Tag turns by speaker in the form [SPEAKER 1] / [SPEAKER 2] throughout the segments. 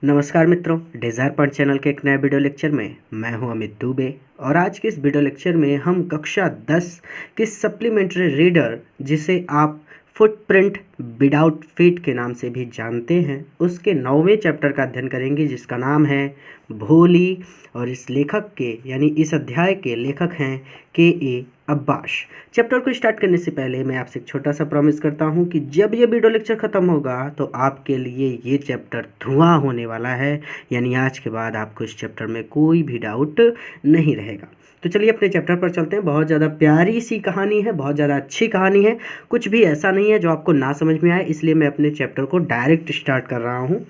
[SPEAKER 1] नमस्कार मित्रों, desire point channel के एक नए वीडियो लेक्चर में मैं हूं अमित दुबे। और आज के इस वीडियो लेक्चर में हम कक्षा 10 की सप्लीमेंट्री रीडर, जिसे आप फुटप्रिंट विदाउट फीट के नाम से भी जानते हैं, उसके 9वें चैप्टर का अध्ययन करेंगे, जिसका नाम है भोली। और इस लेखक के यानी इस अध्याय के लेखक हैं के अब्बास। चैप्टर को स्टार्ट करने से पहले मैं आपसे एक छोटा सा प्रॉमिस करता हूं कि जब ये वीडियो लेक्चर ख़त्म होगा तो आपके लिए ये चैप्टर धुआं होने वाला है, यानी आज के बाद आपको इस चैप्टर में कोई भी डाउट नहीं रहेगा। तो चलिए अपने चैप्टर पर चलते हैं। बहुत ज़्यादा प्यारी सी कहानी है, बहुत ज़्यादा अच्छी कहानी है, कुछ भी ऐसा नहीं है जो आपको ना समझ में आए, इसलिए मैं अपने चैप्टर को डायरेक्ट स्टार्ट कर रहा हूँ।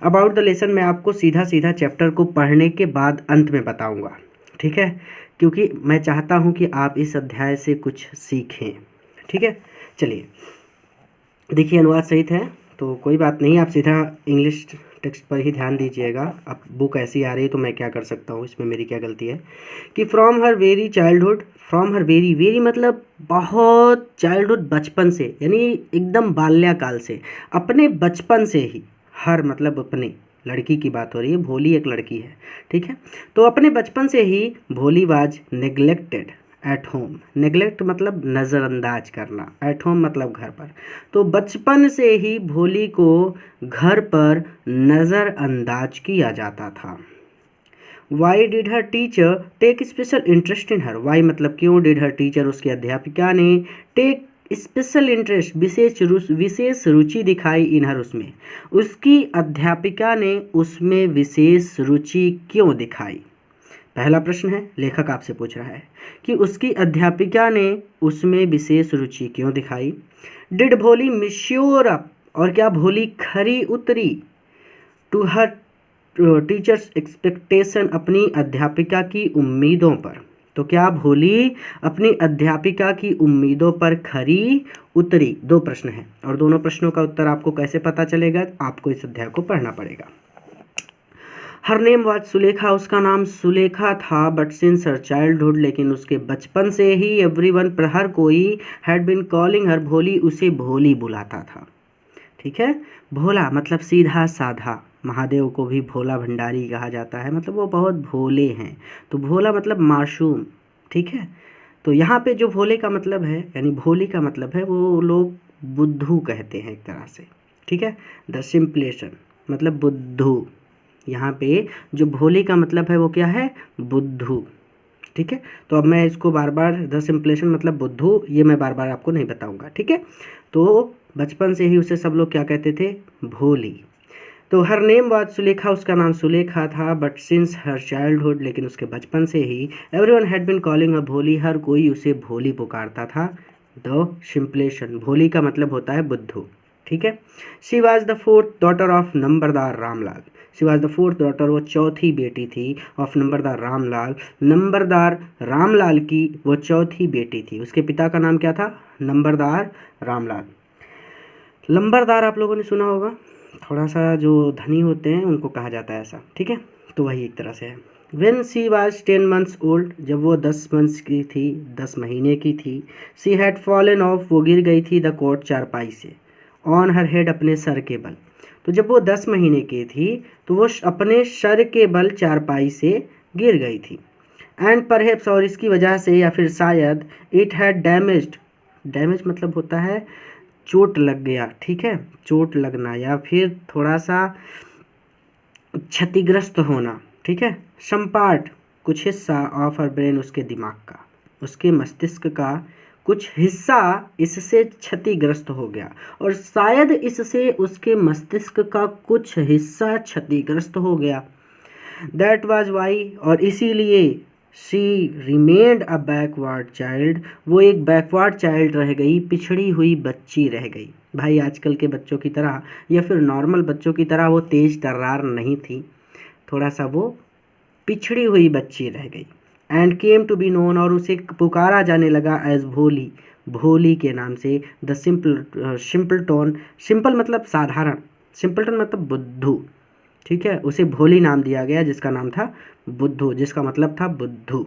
[SPEAKER 1] अबाउट द लेसन मैं आपको सीधा सीधा चैप्टर को पढ़ने के बाद अंत में बताऊँगा, ठीक है, क्योंकि मैं चाहता हूँ कि आप इस अध्याय से कुछ सीखें, ठीक है। चलिए देखिए, अनुवाद सहित है तो कोई बात नहीं, आप सीधा इंग्लिश टेक्स्ट पर ही ध्यान दीजिएगा। अब बुक ऐसी आ रही है तो मैं क्या कर सकता हूँ, इसमें मेरी क्या गलती है। कि from her very childhood, from her very, very मतलब बहुत, चाइल्डहुड बचपन से, यानी एकदम बाल्यकाल से, अपने बचपन से ही, हर मतलब अपने, लड़की की बात हो रही है, भोली एक लड़की है, ठीक है। तो अपने बचपन से ही भोली was neglected at home. Neglect मतलब नज़रअंदाज करना, एट होम मतलब घर पर। तो बचपन से ही भोली को घर पर नज़रअंदाज किया जाता था। Why did her teacher take special interest in her. Why मतलब क्यों, डिड हर टीचर उसकी अध्यापिका ने, टेक स्पेशल इंटरेस्ट विशेष रुचि दिखाई इन हर, उसमें, उसकी अध्यापिका ने उसमें विशेष रुचि क्यों दिखाई। पहला प्रश्न है, लेखक आपसे पूछ रहा है कि उसकी अध्यापिका ने उसमें विशेष रुचि क्यों दिखाई। डिड भोली मिश्योर अप, और क्या भोली खरी उतरी, टू हर टीचर्स एक्सपेक्टेशन, अपनी अध्यापिका की उम्मीदों पर। तो क्या भोली अपनी अध्यापिका की उम्मीदों पर खरी उतरी। दो प्रश्न हैं और दोनों प्रश्नों का उत्तर आपको कैसे पता चलेगा, आपको इस अध्याय को पढ़ना पड़ेगा। हर नेम वाज सुलेखा, उसका नाम सुलेखा था, बट सिंस हर चाइल्डहुड, लेकिन उसके बचपन से ही, एवरीवन हर कोई, हैड बिन कॉलिंग हर भोली, उसे भोली बुलाता था, ठीक है। भोला मतलब सीधा साधा, महादेव को भी भोला भंडारी कहा जाता है, मतलब वो बहुत भोले हैं। तो भोला मतलब मासूम, ठीक है। तो यहाँ पे जो भोले का मतलब है, यानी भोली का मतलब है, वो लोग बुद्धू कहते हैं एक तरह से, ठीक है। द सिंपलेशन मतलब बुद्धू, यहाँ पे जो भोली का मतलब है वो क्या है, बुद्धू, ठीक है। तो अब मैं इसको बार बार, द सिंपलेशन मतलब बुद्धू, ये मैं बार बार आपको नहीं बताऊंगा, ठीक है। तो बचपन से ही उसे सब लोग क्या कहते थे, भोली। तो हर नेम वाज सुलेखा, उसका नाम सुलेखा था, बट सिंस हर चाइल्डहुड, लेकिन उसके बचपन से ही, everyone had been calling a Bholi, हर कोई उसे भोली पुकारता था। द सिंपलेशन, भोली का मतलब होता है बुद्धू, ठीक है। She was the fourth daughter of Numberdar Ramlal. She was the fourth daughter, वो चौथी बेटी थी, ऑफ नंबरदार रामलाल, नंबरदार रामलाल की वो चौथी बेटी थी। उसके पिता का नाम क्या था, नंबरदार रामलाल। लंबरदार आप लोगों ने सुना होगा, थोड़ा सा जो धनी होते हैं उनको कहा जाता है ऐसा, ठीक है। तो वही एक तरह से है। When she was 10 months old, जब वो 10 मंथ्स की थी, 10 महीने की थी। सी हैड फॉलन ऑफ, वो गिर गई थी, द कोट चारपाई से, ऑन हर हेड, अपने सर के बल। तो जब वो 10 महीने की थी तो वो अपने सर के बल चारपाई से गिर गई थी। एंड परहैप्स, और इसकी वजह से या फिर शायद, इट हैड डैमेज्ड, डैमेज मतलब होता है चोट लग गया, ठीक है, चोट लगना या फिर थोड़ा सा क्षतिग्रस्त होना, ठीक है। सम पार्ट, कुछ हिस्सा, ऑफ हर ब्रेन, उसके दिमाग का, उसके मस्तिष्क का कुछ हिस्सा इससे क्षतिग्रस्त हो गया, और शायद इससे उसके मस्तिष्क का कुछ हिस्सा क्षतिग्रस्त हो गया। दैट वाज वाई, और इसीलिए, she remained a backward child, वो एक बैकवर्ड चाइल्ड रह गई, पिछड़ी हुई बच्ची रह गई। भाई आजकल के बच्चों की तरह या फिर नॉर्मल बच्चों की तरह वो तेज तर्रार नहीं थी, थोड़ा सा वो पिछड़ी हुई बच्ची रह गई। And came to be known, और उसे पुकारा जाने लगा एज भोली, भोली के नाम से। द सिंपलटन, सिंपल मतलब साधारण, सिंपलटन मतलब बुद्धू, ठीक है। उसे भोली नाम दिया गया जिसका नाम था बुद्धू, जिसका मतलब था बुद्धू,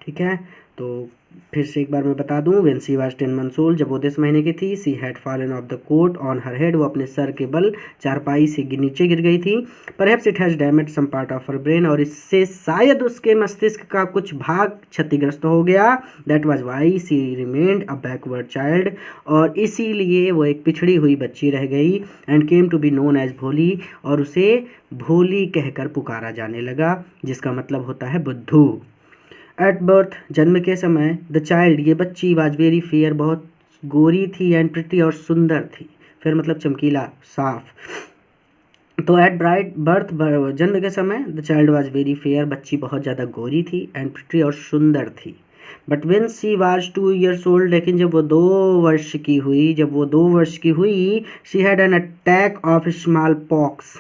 [SPEAKER 1] ठीक है। तो फिर से एक बार मैं बता दूं, when she was 10 months old, जब वो 10 महीने की थी, she had fallen off the cot on her head, वो अपने सर के बल चारपाई से नीचे गिर गई थी। Perhaps it has damage some part of her brain, और इससे शायद उसके मस्तिष्क का कुछ भाग क्षतिग्रस्त हो गया। That was why she remained a backward child, और इसीलिए वो एक पिछड़ी हुई बच्ची रह गई। And came to be known as Bholi, और उसे भोली कहकर पुकारा जाने लगा, जिसका मतलब होता है बुद्धू। एट बर्थ, जन्म के समय, द चाइल्ड, ये बच्ची, वाज वेरी फेयर, बहुत गोरी थी, एंड प्रिटी, और सुंदर थी। फिर मतलब चमकीला, साफ। तो एट ब्राइट बर्थ, जन्म के समय, the child was very fair, बच्ची बहुत ज़्यादा गोरी थी, एंड प्रिटी, और सुंदर थी। But when she was 2 years old, लेकिन जब वो 2 वर्ष की हुई, she had an attack of small pox,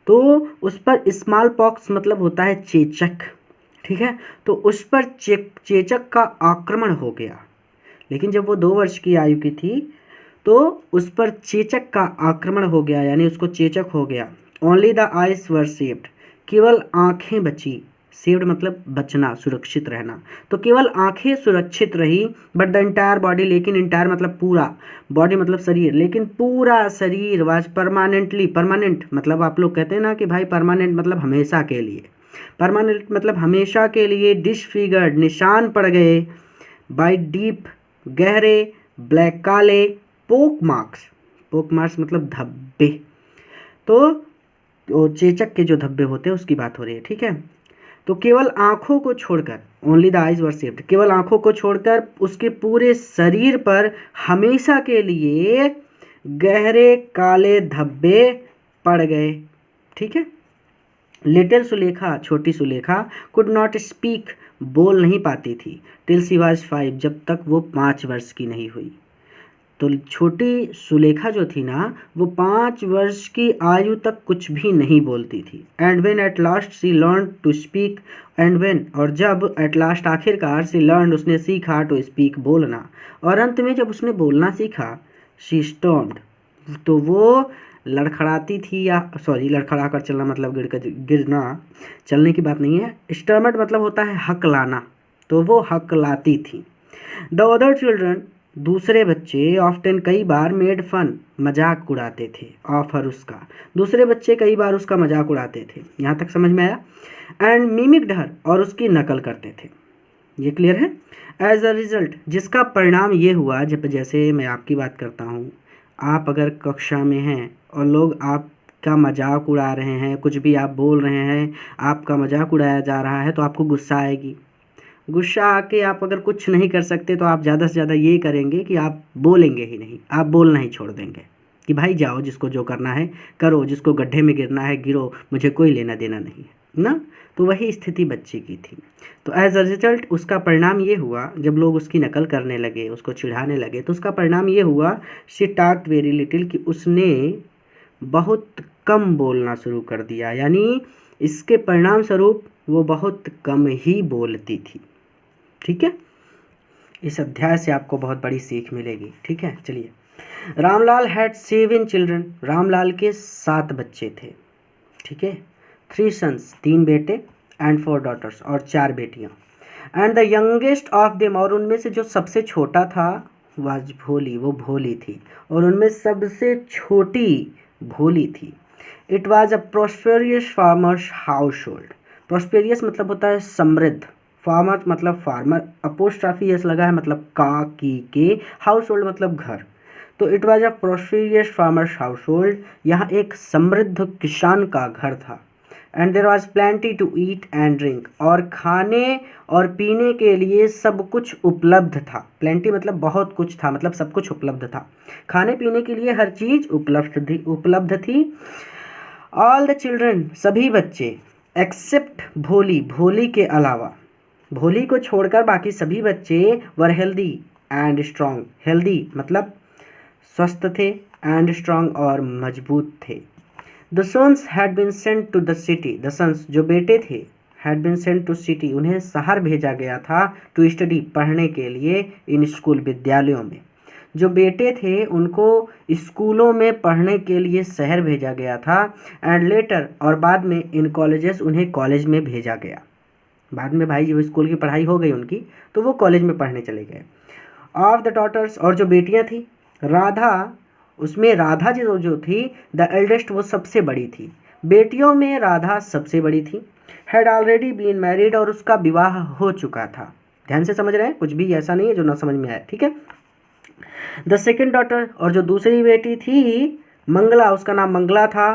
[SPEAKER 1] तो उस पर स्मॉल पॉक्स मतलब होता है चेचक, ठीक है। तो उस पर चेचक का आक्रमण हो गया। लेकिन जब वो 2 वर्ष की आयु की थी तो उस पर चेचक का आक्रमण हो गया, यानी उसको चेचक हो गया। Only the eyes were saved, केवल आंखें बची। सेव्ड मतलब बचना, सुरक्षित रहना। तो केवल आंखें सुरक्षित रही। बट द इंटायर बॉडी, लेकिन इंटायर मतलब पूरा, बॉडी मतलब शरीर, लेकिन पूरा शरीर वाज परमानेंटली, परमानेंट मतलब आप लोग कहते हैं ना कि भाई परमानेंट मतलब हमेशा के लिए, परमानेंट मतलब हमेशा के लिए, डिसफिगर्ड निशान पड़ गए, बाय डीप गहरे, ब्लैक काले, पोक मार्क्स मतलब धब्बे। तो चेचक के जो धब्बे होते हैं उसकी बात हो रही है, ठीक है। तो केवल आंखों को छोड़कर, only the eyes were saved, केवल आंखों को छोड़कर उसके पूरे शरीर पर हमेशा के लिए गहरे काले धब्बे पड़ गए, ठीक है। लिटिल सुलेखा, छोटी सुलेखा, कुड नॉट स्पीक, बोल नहीं पाती थी, टिल शी वाज 5, जब तक वो 5 वर्ष की नहीं हुई। तो छोटी सुलेखा जो थी ना, वो 5 वर्ष की आयु तक कुछ भी नहीं बोलती थी। And when at last she learn to speak, and when, और जब, एट लास्ट आखिरकार, शी लर्न, उसने सीखा, टू स्पीक बोलना, और अंत में जब उसने बोलना सीखा, शी स्टॉम्ड, तो वो लड़खड़ाती थी, या सॉरी लड़खड़ा कर चलना मतलब गिरना, चलने की बात नहीं है। स्टर्मड मतलब होता है हकलाना, तो वो हकलाती थी। द अदर चिल्ड्रन, दूसरे बच्चे, ऑफ्टन कई बार, मेड फन मजाक उड़ाते थे, ऑफ हर उसका, दूसरे बच्चे कई बार उसका मजाक उड़ाते थे, यहाँ तक समझ में आया। एंड मिमिक्ड हर, और उसकी नकल करते थे, ये क्लियर है। एज अ रिजल्ट, जिसका परिणाम ये हुआ, जब जैसे मैं आपकी बात करता हूँ, आप अगर कक्षा में हैं और लोग आपका मजाक उड़ा रहे हैं, कुछ भी आप बोल रहे हैं, आपका मजाक उड़ाया जा रहा है, तो आपको गुस्सा आएगी। गुस्सा आके आप अगर कुछ नहीं कर सकते तो आप ज़्यादा से ज़्यादा ये करेंगे कि आप बोलेंगे ही नहीं, आप बोलना ही छोड़ देंगे कि भाई जाओ, जिसको जो करना है करो, जिसको गड्ढे में गिरना है गिरो, मुझे कोई लेना देना नहीं है ना। तो वही स्थिति बच्चे की थी। तो एज अ रिजल्ट, उसका परिणाम ये हुआ, जब लोग उसकी नकल करने लगे, उसको चिढ़ाने लगे, तो उसका परिणाम ये हुआ, शी टॉक्ड वेरी लिटिल, कि उसने बहुत कम बोलना शुरू कर दिया, यानी इसके परिणाम स्वरूप वो बहुत कम ही बोलती थी, ठीक है। इस अध्याय से आपको बहुत बड़ी सीख मिलेगी, ठीक है। चलिए, रामलाल हैड 7 चिल्ड्रन, रामलाल के 7 बच्चे थे, ठीक है। 3 सन्स, 3 बेटे, एंड 4 डॉटर्स, और 4 बेटियां। And the youngest of them, और उनमें से जो सबसे छोटा था, वाज भोली, वो भोली थी, और उनमें सबसे छोटी भोली थी। It was a prosperous farmer's household, prosperous मतलब होता है समृद्ध, फार्मर मतलब फार्मर, अपोस्ट्रॉफी एस लगा है मतलब का की के, हाउस होल्ड मतलब घर। तो it was a prosperous farmer's household, यहाँ एक समृद्ध किसान का घर था। And there was plenty to eat and drink, और खाने और पीने के लिए सब कुछ उपलब्ध था। प्लेंटी मतलब बहुत कुछ था, मतलब सब कुछ उपलब्ध था, खाने पीने के लिए हर चीज़ उपलब्ध थी। ऑल द चिल्ड्रन, सभी बच्चे, एक्सेप्ट भोली, भोली के अलावा, भोली को छोड़कर बाकी सभी बच्चे, were healthy and strong, healthy मतलब स्वस्थ थे, एंड स्ट्रॉन्ग और मजबूत थे। The sons had been sent to the city, the sons जो बेटे थे, had been sent to city, उन्हें शहर भेजा गया था, टू स्टडी पढ़ने के लिए, इन स्कूल विद्यालयों में। जो बेटे थे उनको स्कूलों में पढ़ने के लिए शहर भेजा गया था। एंड लेटर, और बाद में, इन कॉलेजेस, उन्हें कॉलेज में भेजा गया, बाद में भाई जब स्कूल की पढ़ाई हो गई उनकी तो वो कॉलेज में पढ़ने चले गए। ऑफ द डॉटर्स, और जो बेटियां थी, राधा, उसमें राधा जो थी द एल्डेस्ट, वो सबसे बड़ी थी। बेटियों में राधा सबसे बड़ी थी। हैड ऑलरेडी बीन मैरिड, और उसका विवाह हो चुका था। ध्यान से समझ रहे हैं, कुछ भी ऐसा नहीं है जो ना समझ में आए, ठीक है। द सेकेंड डॉटर, और जो दूसरी बेटी थी मंगला, उसका नाम मंगला था।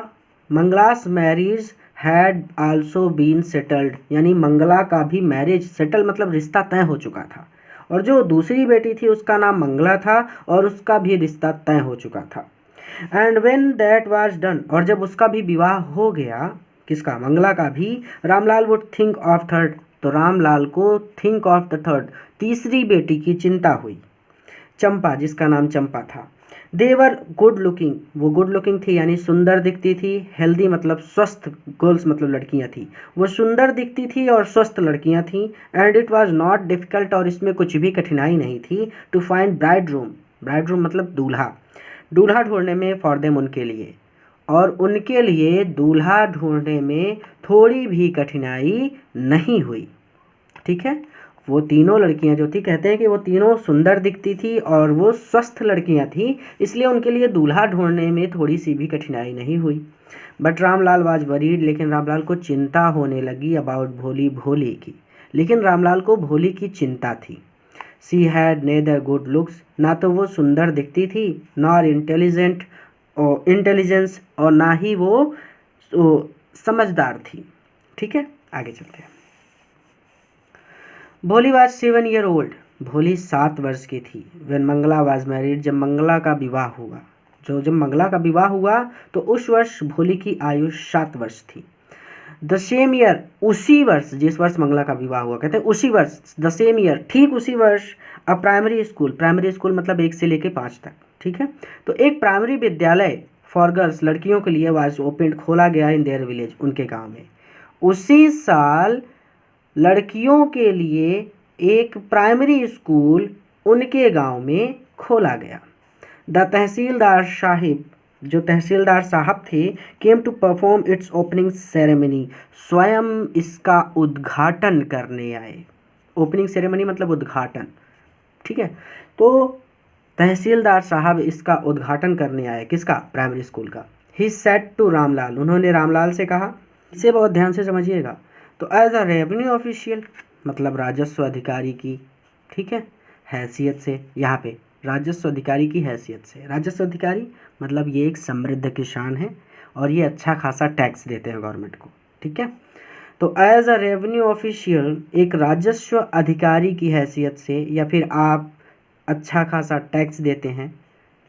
[SPEAKER 1] Mangala's marriage had also been settled, यानी मंगला का भी मैरिज, सेटल मतलब रिश्ता तय हो चुका था। और जो दूसरी बेटी थी उसका नाम मंगला था और उसका भी रिश्ता तय हो चुका था। And when that was done, और जब उसका भी विवाह हो गया, किसका, मंगला का भी, Ramlal would think of third, तो रामलाल को थिंक ऑफ द थर्ड, तीसरी बेटी की चिंता हुई। चंपा, जिसका नाम चंपा था। देवर गुड लुकिंग, वो गुड लुकिंग थी यानी सुंदर दिखती थी। हेल्दी मतलब स्वस्थ, गर्ल्स मतलब लड़कियां थी। वो सुंदर दिखती थी और स्वस्थ लड़कियां थी। And it was not difficult, और इसमें कुछ भी कठिनाई नहीं थी, to find bridegroom, bridegroom मतलब दूल्हा, दूल्हा ढूंढने में फॉर देम, उनके लिए, और उनके लिए दूल्हा ढूंढने में थोड़ी भी कठिनाई नहीं हुई, ठीक है। वो तीनों लड़कियां जो थी, कहते हैं कि वो तीनों सुंदर दिखती थी और वो स्वस्थ लड़कियां थी, इसलिए उनके लिए दूल्हा ढूंढने में थोड़ी सी भी कठिनाई नहीं हुई। बट रामलाल वाज वरीड, लेकिन रामलाल को चिंता होने लगी अबाउट भोली, भोली की, लेकिन रामलाल को भोली की चिंता थी। She had neither good looks, ना तो वो सुंदर दिखती थी, नॉर इंटेलिजेंट और इंटेलिजेंस, और ना ही वो समझदार थी, ठीक है। आगे चलते हैं। भोली वाज 7 ईयर ओल्ड, भोली 7 वर्ष की थी। व्हेन मंगला वाज मैरिड, जब मंगला का विवाह हुआ, जब मंगला का विवाह हुआ तो उस वर्ष भोली की आयु 7 वर्ष थी। द सेम ईयर, उसी वर्ष जिस वर्ष मंगला का विवाह हुआ, कहते हैं उसी वर्ष, द सेम ईयर, ठीक उसी वर्ष, a primary school, primary school मतलब 1 से लेके 5 तक, ठीक है। तो एक प्राइमरी विद्यालय फॉर गर्ल्स, लड़कियों के लिए वाज ओपन, खोला गया इन देयर विलेज, उनके गांव में। उसी साल लड़कियों के लिए एक प्राइमरी स्कूल उनके गांव में खोला गया। द तहसीलदार साहिब, जो तहसीलदार साहब थे, came to perform its opening ceremony, स्वयं इसका उद्घाटन करने आए। ओपनिंग सेरेमनी मतलब उद्घाटन, ठीक है। तो तहसीलदार साहब इसका उद्घाटन करने आए, किसका, प्राइमरी स्कूल का। ही सेड टू रामलाल, उन्होंने रामलाल से कहा, इसे बहुत ध्यान से समझिएगा। तो एज अ रेवेन्यू ऑफिशियल मतलब राजस्व अधिकारी की, ठीक है, हैसियत से, यहाँ पे राजस्व अधिकारी की हैसियत से, राजस्व अधिकारी मतलब ये एक समृद्ध किसान है और ये अच्छा खासा टैक्स देते हैं गवर्नमेंट को, ठीक है। तो एज अ रेवेन्यू ऑफिशियल, एक राजस्व अधिकारी की हैसियत से, या फिर आप अच्छा खासा टैक्स देते हैं,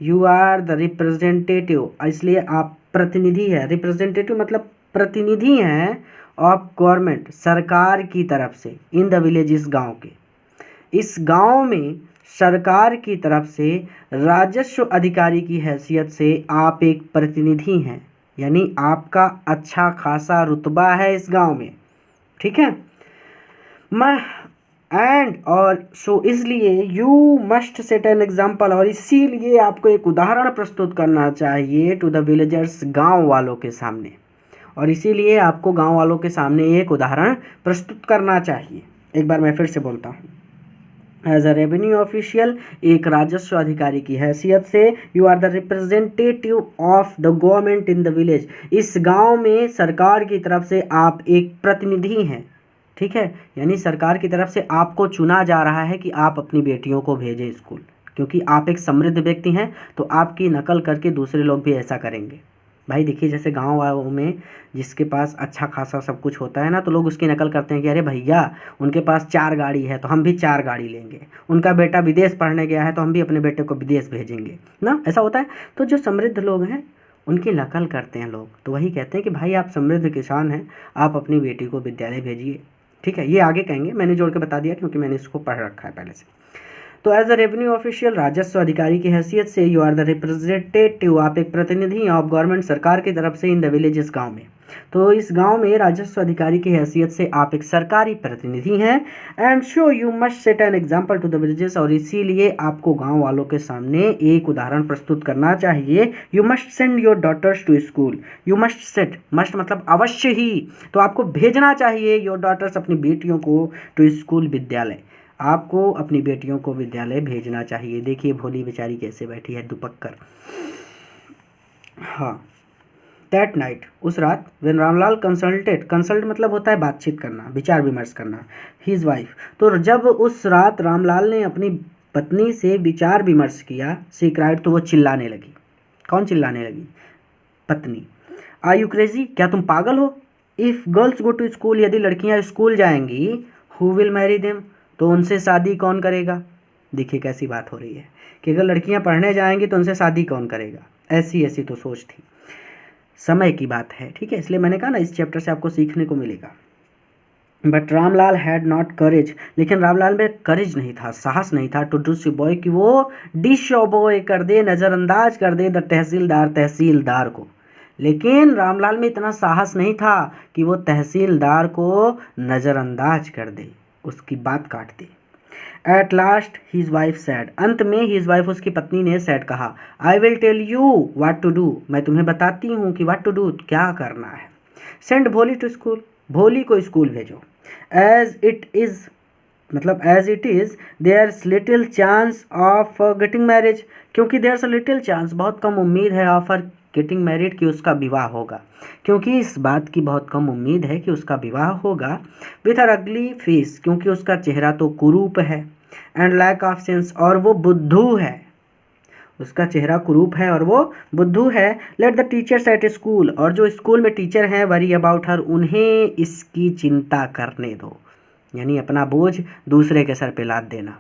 [SPEAKER 1] यू आर द रिप्रेजेंटेटिव, इसलिए आप प्रतिनिधि है, रिप्रेजेंटेटिव मतलब प्रतिनिधि हैं ऑफ गवर्नमेंट, सरकार की तरफ से, इन द विलेज, इस गांव के, इस गांव में सरकार की तरफ से राजस्व अधिकारी की हैसियत से आप एक प्रतिनिधि हैं, यानी आपका अच्छा खासा रुतबा है इस गांव में, ठीक है। मैं एंड और सो, इसलिए you must set an example, और इसीलिए आपको एक उदाहरण प्रस्तुत करना चाहिए टू द विलेजर्स, गांव वालों के सामने, और इसीलिए आपको गांव वालों के सामने एक उदाहरण प्रस्तुत करना चाहिए। एक बार मैं फिर से बोलता हूँ, एज अ रेवेन्यू ऑफिशियल, एक राजस्व अधिकारी की हैसियत से, you are the representative of the government in the village, इस गांव में सरकार की तरफ से आप एक प्रतिनिधि हैं, ठीक है। यानी सरकार की तरफ से आपको चुना जा रहा है कि आप अपनी बेटियों को भेजें स्कूल, क्योंकि आप एक समृद्ध व्यक्ति हैं, तो आपकी नकल करके दूसरे लोग भी ऐसा करेंगे। भाई देखिए, जैसे गांव वालों में जिसके पास अच्छा खासा सब कुछ होता है ना, तो लोग उसकी नकल करते हैं कि अरे भैया उनके पास 4 गाड़ी है तो हम भी 4 गाड़ी लेंगे, उनका बेटा विदेश पढ़ने गया है तो हम भी अपने बेटे को विदेश भेजेंगे ना, ऐसा होता है। तो जो समृद्ध लोग हैं उनकी नकल करते हैं लोग, तो वही कहते हैं कि भाई आप समृद्ध किसान हैं, आप अपनी बेटी को विद्यालय भेजिए, ठीक है। ये आगे कहेंगे, मैंने जोड़ के बता दिया क्योंकि मैंने इसको पढ़ रखा है पहले से। तो एज अ रेवेन्यू ऑफिशियल, राजस्व अधिकारी की हैसियत से, यू आर द रिप्रेजेंटेटिव, आप एक प्रतिनिधि ऑफ गवर्नमेंट, सरकार की तरफ से, इन द विलेजेस, गाँव में। तो इस गांव में राजस्व अधिकारी की हैसियत से आप एक सरकारी प्रतिनिधि हैं। And so you must set an example to the villages, और इसीलिए आपको गांव वालों के सामने एक उदाहरण प्रस्तुत करना चाहिए। You must send your daughters to school, you must set, must मतलब अवश्य ही, तो आपको भेजना चाहिए योर डॉटर्स, अपनी बेटियों को, टू स्कूल, विद्यालय, आपको अपनी बेटियों को विद्यालय भेजना चाहिए। देखिए भोली बेचारी कैसे बैठी है दुपक्कर। हाँ, दैट नाइट, उस रात, वेन रामलाल कंसल्टेड, कंसल्ट मतलब होता है बातचीत करना, विचार विमर्श करना, हिज वाइफ, तो जब उस रात रामलाल ने अपनी पत्नी से विचार विमर्श किया, शी क्राइड, तो वो चिल्लाने लगी। कौन चिल्लाने लगी? पत्नी। आर यू क्रेजी, क्या तुम पागल हो? If girls go to school, यदि लड़कियां स्कूल जाएंगी, हु विल मैरी देम, तो उनसे शादी कौन करेगा? देखिए कैसी बात हो रही है कि अगर लड़कियां पढ़ने जाएंगी तो उनसे शादी कौन करेगा। ऐसी ऐसी तो सोच थी, समय की बात है, ठीक है, इसलिए मैंने कहा ना इस चैप्टर से आपको सीखने को मिलेगा। बट रामलाल हैड नॉट करेज, लेकिन रामलाल में करेज नहीं था, साहस नहीं था, टू डू सी बॉय, कि वो डिश बॉय कर दे, नज़रअंदाज कर दे द तहसीलदार को। लेकिन रामलाल में इतना साहस नहीं था कि वो तहसीलदार को नज़रअंदाज कर दे, उसकी बात काट दे। At last his wife said, अंत में हिज वाइफ, उसकी पत्नी ने सैड कहा, I will tell you what to do, मैं तुम्हें बताती हूँ कि व्हाट टू डू, क्या करना है। सेंड भोली टू स्कूल, भोली को स्कूल भेजो। एज इट इज़, मतलब as it is, there's little chance of getting marriage, क्योंकि देयर्स अ लिटिल चांस, बहुत कम उम्मीद है, ऑफ हर गेटिंग मैरिड, कि उसका विवाह होगा, क्योंकि इस बात की बहुत कम उम्मीद है कि उसका विवाह होगा। विथ हर अगली फेस, क्योंकि उसका चेहरा तो कुरूप है। एंड लैक ऑफ सेंस, और वो बुद्धू है, उसका चेहरा कुरूप है और वो बुद्धू है। Let the teachers at school, और जो स्कूल में टीचर हैं, वरी अबाउट हर, उन्हें इसकी चिंता करने दो, यानी अपना बोझ दूसरे के सर पे लाद देना,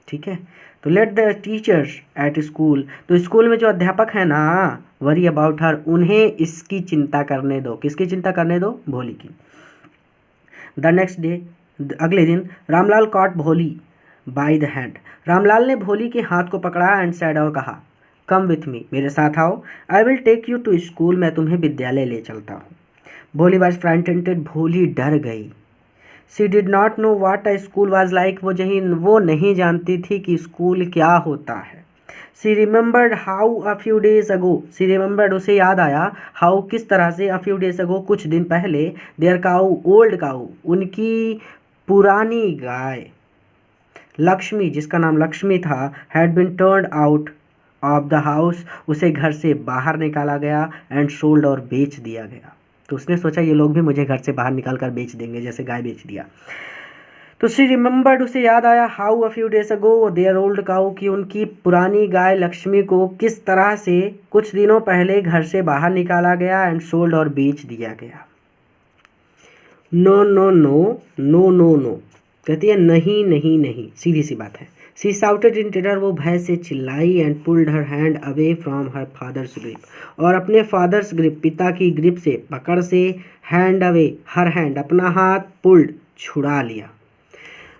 [SPEAKER 1] ठीक है। तो let the teachers at school, तो स्कूल में जो अध्यापक है ना, वरी अबाउट हर, उन्हें इसकी चिंता करने दो। किसकी चिंता करने दो? भोली की। द नेक्स्ट डे, अगले दिन, रामलाल कॉट भोली बाय द हैंड, रामलाल ने भोली के हाथ को पकड़ा एंड सैड, और कहा, कम विथ मी, मेरे साथ आओ, I will take you to school, मैं तुम्हें विद्यालय ले चलता हूँ। भोली वॉज फ्राइटेंटेड, भोली डर गई। She did not know what a school was like, वो नहीं जानती थी कि स्कूल क्या होता है। She remembered how a few days ago, she remembered, उसे याद आया, हाउ किस तरह से, अ फ्यू डेज अगो कुछ दिन पहले, देयर काऊ ओल्ड काऊ, उनकी पुरानी गाय, लक्ष्मी जिसका नाम लक्ष्मी था, had been turned out of the house, उसे घर से बाहर निकाला गया, एंड सोल्ड, और बेच दिया गया। तो उसने सोचा ये लोग भी मुझे घर से बाहर निकाल कर बेच देंगे, जैसे गाय बेच दिया। तो शी रिमेंबर्ड, उसे याद आया, how a few days ago their old cow, कि उनकी पुरानी गाय लक्ष्मी को किस तरह से कुछ दिनों पहले घर से बाहर निकाला गया, एंड सोल्ड, और बेच दिया गया। No no no no no no, कहती है नहीं नहीं नहीं, सीधी सी बात है। शी शाउटेड इन टेरर, वो भय से चिल्लाई, and pulled her hand away from her father's grip, और अपने फादर्स ग्रिप, पिता की ग्रिप से, पकड़ से, हैंड अवे, हर हैंड, अपना हाथ, पुल्ड, छुड़ा लिया।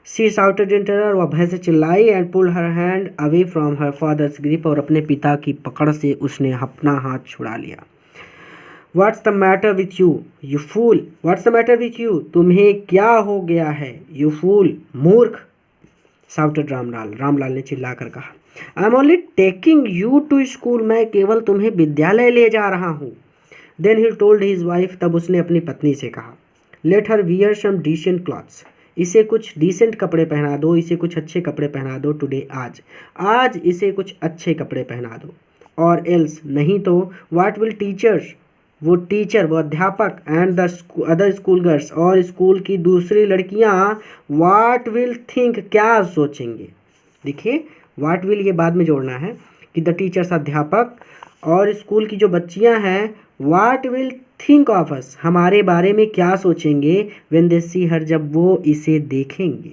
[SPEAKER 1] शी शाउटेड इन टेरर, वह भय से चिल्लाई, and pulled her hand away from her father's grip, और अपने पिता की पकड़ से उसने अपना हाथ छुड़ा लिया। What's the matter with you, you fool, what's the matter with you, तुम्हें क्या हो गया है, यू फूल, मूर्ख, शाउटेड रामलाल, रामलाल ने चिल्लाकर कहा। I am only taking you to school, मैं केवल तुम्हें विद्यालय ले जा रहा हूँ। Then he told his wife, तब उसने अपनी पत्नी से कहा, let her wear some decent clothes, इसे कुछ डिसेंट कपड़े पहना दो, इसे कुछ अच्छे कपड़े पहना दो, टुडे, आज इसे कुछ अच्छे कपड़े पहना दो, और एल्स, नहीं तो, व्हाट विल टीचर्स, वो टीचर, वो अध्यापक, and the other school girls, और स्कूल की दूसरी लड़कियां, व्हाट विल थिंक, क्या सोचेंगे। देखिए व्हाट विल ये बाद में जोड़ना है कि द टीचर्स, अध्यापक, और स्कूल की जो बच्चियां हैं, what will think of us, हमारे बारे में क्या सोचेंगे, व्हेन दे सी हर, जब वो इसे देखेंगे।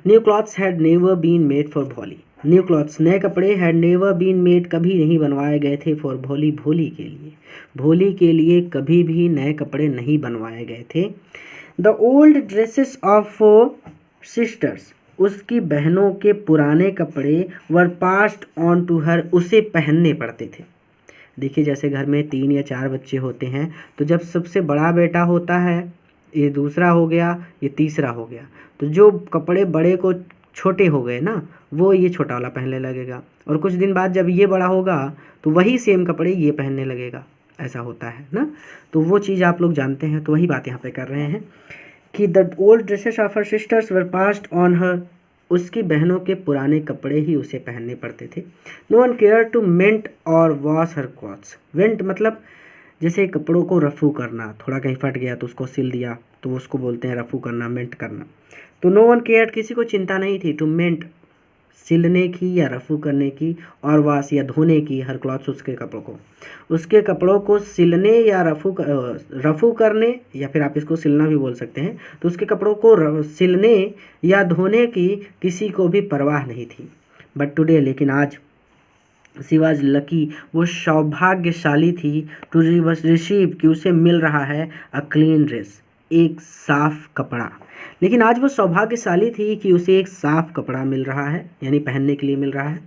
[SPEAKER 1] New clothes had never been made for Bholi, new clothes, नए कपड़े, हैड नेवर बीन मेड, कभी नहीं बनवाए गए थे, फॉर भोली, भोली के लिए, भोली के लिए कभी भी नए कपड़े नहीं बनवाए गए थे। The old dresses of sisters, उसकी बहनों के पुराने कपड़े वर पास्ड ऑन टू हर, उसे पहनने पड़ते थे। देखिए जैसे घर में 3 या 4 बच्चे होते हैं, तो जब सबसे बड़ा बेटा होता है, ये दूसरा हो गया, ये तीसरा हो गया, तो जो कपड़े बड़े को छोटे हो गए ना, वो ये छोटा वाला पहनने लगेगा, और कुछ दिन बाद जब ये बड़ा होगा तो वही सेम कपड़े ये पहनने लगेगा। ऐसा होता है ना, तो वो चीज़ आप लोग जानते हैं, तो वही बात यहाँ पे कर रहे हैं कि the old dresses of her sisters were passed on her, उसकी बहनों के पुराने कपड़े ही उसे पहनने पड़ते थे। नो वन केयर टू मेंट और वॉश हर क्लॉथ्स। वेंट मतलब जैसे कपड़ों को रफू करना, थोड़ा कहीं फट गया तो उसको सिल दिया, तो उसको बोलते हैं रफू करना, मेंट करना। तो नो वन केयर, किसी को चिंता नहीं थी, टू मेंट सिलने की या रफू करने की, और वाश या धोने की, हर क्लॉथ्स उसके कपड़ों को, उसके कपड़ों को सिलने या रफू करने, या फिर आप इसको सिलना भी बोल सकते हैं, तो उसके कपड़ों को सिलने या धोने की किसी को भी परवाह नहीं थी। बट टुडे, लेकिन आज, शी वॉज लकी, वो सौभाग्यशाली थी, टू रिसीव, कि उसे मिल रहा है अ क्लीन ड्रेस, एक साफ कपड़ा। लेकिन आज वो सौभाग्यशाली थी कि उसे एक साफ कपड़ा मिल रहा है, यानी पहनने के लिए मिल रहा है।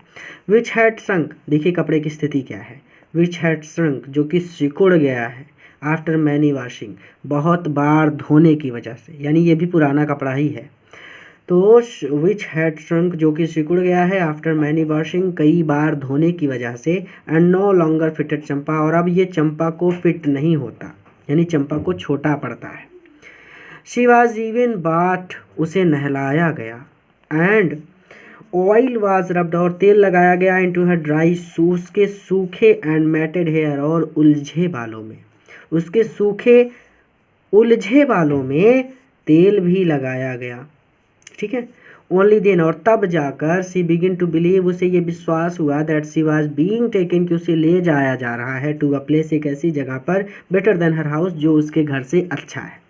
[SPEAKER 1] विच हैड श्रंक, देखिए कपड़े की स्थिति क्या है, विच हैड श्रंक, जो कि सिकुड़ गया है, आफ्टर मैनी वॉशिंग, बहुत बार धोने की वजह से, यानी ये भी पुराना कपड़ा ही है। तो विच हैड श्रंक, जो कि सिकुड़ गया है, आफ्टर मैनी वॉशिंग, कई बार धोने की वजह से, एंड नो लॉन्गर फिटेड चंपा, और अब ये चंपा को फिट नहीं होता, यानी चंपा को छोटा पड़ता है। शी वॉज इवन बाथ, उसे नहलाया गया, एंड ऑयल वाज रब्ड, और तेल लगाया गया, इनटू हर ड्राई शूज, के सूखे एंड मैटेड हेयर, और उलझे बालों में, उसके सूखे उलझे बालों में तेल भी लगाया गया। ठीक है, ओनली देन, और तब जाकर, सी बिगिन टू बिलीव, उसे ये विश्वास हुआ, that she was being taken, कि उसे ले जाया जा रहा है, टू अ प्लेस, एक ऐसी जगह पर, बेटर देन हर हाउस, जो उसके घर से अच्छा है।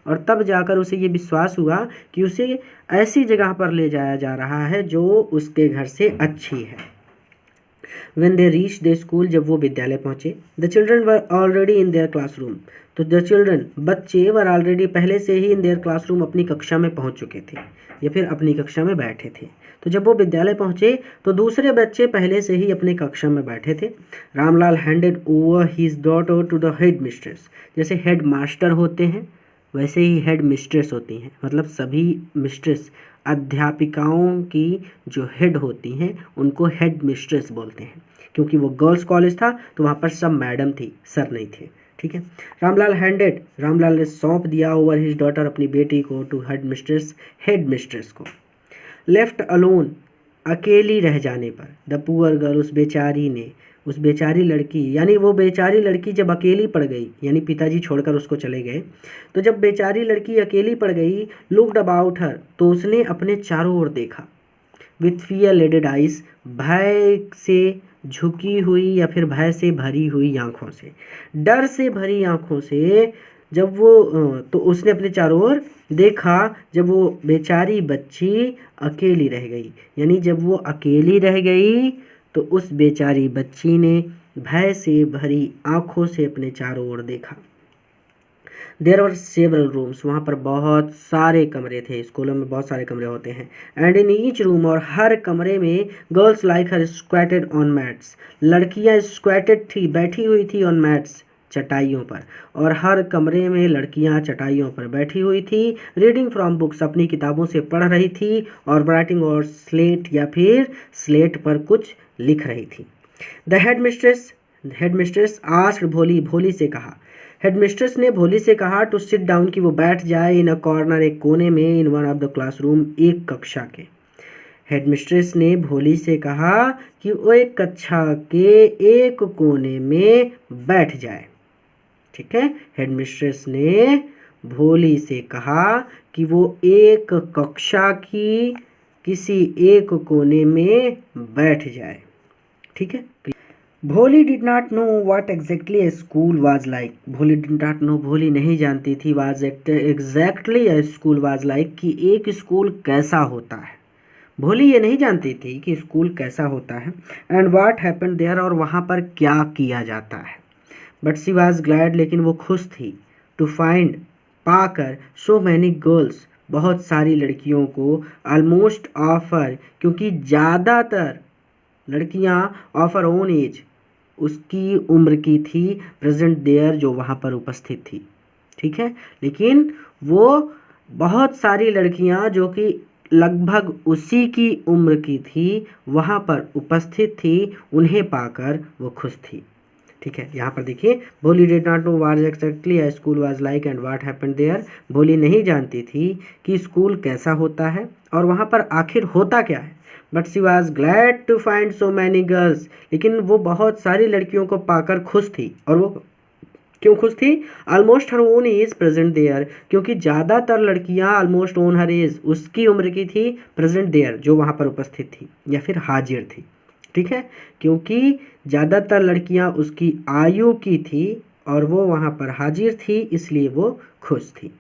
[SPEAKER 1] और तब जाकर उसे ये विश्वास हुआ कि उसे ऐसी जगह पर ले जाया जा रहा है जो उसके घर से अच्छी है। When they reached the school, जब वो विद्यालय पहुँचे, the children were already in their classroom, तो the children, बच्चे, were already, पहले से ही, in their classroom, अपनी कक्षा में पहुँच चुके थे, या फिर अपनी कक्षा में बैठे थे। तो जब वो विद्यालय पहुँचे तो दूसरे बच्चे पहले से ही अपनी कक्षा में बैठे थे। Ramlal handed over his daughter to the head mistress, जैसे हेड मास्टर होते हैं वैसे ही हेड मिस्ट्रेस होती हैं, मतलब सभी मिस्ट्रेस, अध्यापिकाओं की जो हेड होती हैं उनको हेड मिस्ट्रेस बोलते हैं, क्योंकि वो गर्ल्स कॉलेज था तो वहाँ पर सब मैडम थी, सर नहीं थे। ठीक है, रामलाल हैंडेड, रामलाल ने सौंप दिया ओवर हिज डॉटर, अपनी बेटी को, टू हेड मिस्ट्रेस को। लेफ्ट अलोन, अकेली रह जाने पर, द पुअर गर्ल, उस बेचारी लड़की, यानी वो बेचारी लड़की जब अकेली पड़ गई, यानी पिताजी छोड़कर उसको चले गए, तो जब बेचारी लड़की अकेली पड़ गई, लुक्ड अबाउट हर, तो उसने अपने चारों ओर देखा, विथ फियर लेडेड आइज, भय से झुकी हुई या फिर भय से भरी हुई आंखों से, डर से भरी आंखों से, जब वो तो उसने अपने चारों ओर देखा जब वो बेचारी बच्ची अकेली रह गई, यानी जब वो अकेली रह गई तो उस बेचारी बच्ची ने भय से भरी आंखों से अपने चारों ओर देखा। देयर वर सेवरल रूम्स, वहाँ पर बहुत सारे कमरे थे, स्कूलों में बहुत सारे कमरे होते हैं। एंड इन ईच रूम, और हर कमरे में, girls like her squatted on mats, लड़कियाँ स्क्वेटेड थी, बैठी हुई थी, ऑन मैट्स, चटाइयों पर, और हर कमरे में लड़कियां चटाइयों पर बैठी हुई थी। रीडिंग फ्रॉम बुक्स, अपनी किताबों से पढ़ रही थी, और राइटिंग और स्लेट, या फिर स्लेट पर कुछ लिख रही थी। द हेडमिस्ट्रेस आस्क्ड भोली, भोली से कहा, हेडमिस्ट्रेस ने भोली से कहा, टू सिट डाउन, कि वो बैठ जाए, इन अ कॉर्नर, एक कोने में, in one of the classroom, एक कक्षा के। हेडमिस्ट्रेस ने भोली से कहा कि वो एक कक्षा के एक कोने में बैठ जाए। ठीक है, हेडमिस्ट्रेस ने भोली से कहा कि वो एक कक्षा की किसी एक कोने में बैठ जाए। ठीक है, भोली did not know what exactly A school was like, भोली डिड नॉट नो, भोली नहीं जानती थी, was exactly A school was like, कि एक स्कूल कैसा होता है। भोली ये नहीं जानती थी कि स्कूल कैसा होता है, एंड व्हाट हैपेंड देयर, और वहाँ पर क्या किया जाता है। बट शी वाज ग्लैड, लेकिन वो खुश थी, टू फाइंड, पाकर, सो मैनी गर्ल्स, बहुत सारी लड़कियों को ऑलमोस्ट ऑफर, क्योंकि ज़्यादातर लड़कियां ऑफर ओन एज उसकी उम्र की थी प्रेजेंट देयर, जो वहाँ पर उपस्थित थी। ठीक है, लेकिन वो बहुत सारी लड़कियां जो कि लगभग उसी की उम्र की थी वहाँ पर उपस्थित थी, उन्हें पाकर वो खुश थी। ठीक है, यहाँ पर देखिए, Bholi did not know what exactly a school was like and what happened there. Bholi नहीं जानती थी कि स्कूल कैसा होता है और वहाँ पर आखिर होता क्या है। But she was glad to find so many girls, लेकिन वो बहुत सारी लड़कियों को पाकर खुश थी। और वो क्यों खुश थी? Almost her own age present there, क्योंकि ज़्यादातर लड़कियां ऑलमोस्ट ओन हर एज उसकी उम्र की थी, प्रेजेंट देयर जो वहाँ पर उपस्थित थी या फिर हाजिर थी। ठीक है, क्योंकि ज़्यादातर लड़कियां उसकी आयु की थी और वो वहाँ पर हाजिर थी, इसलिए वो खुश थी।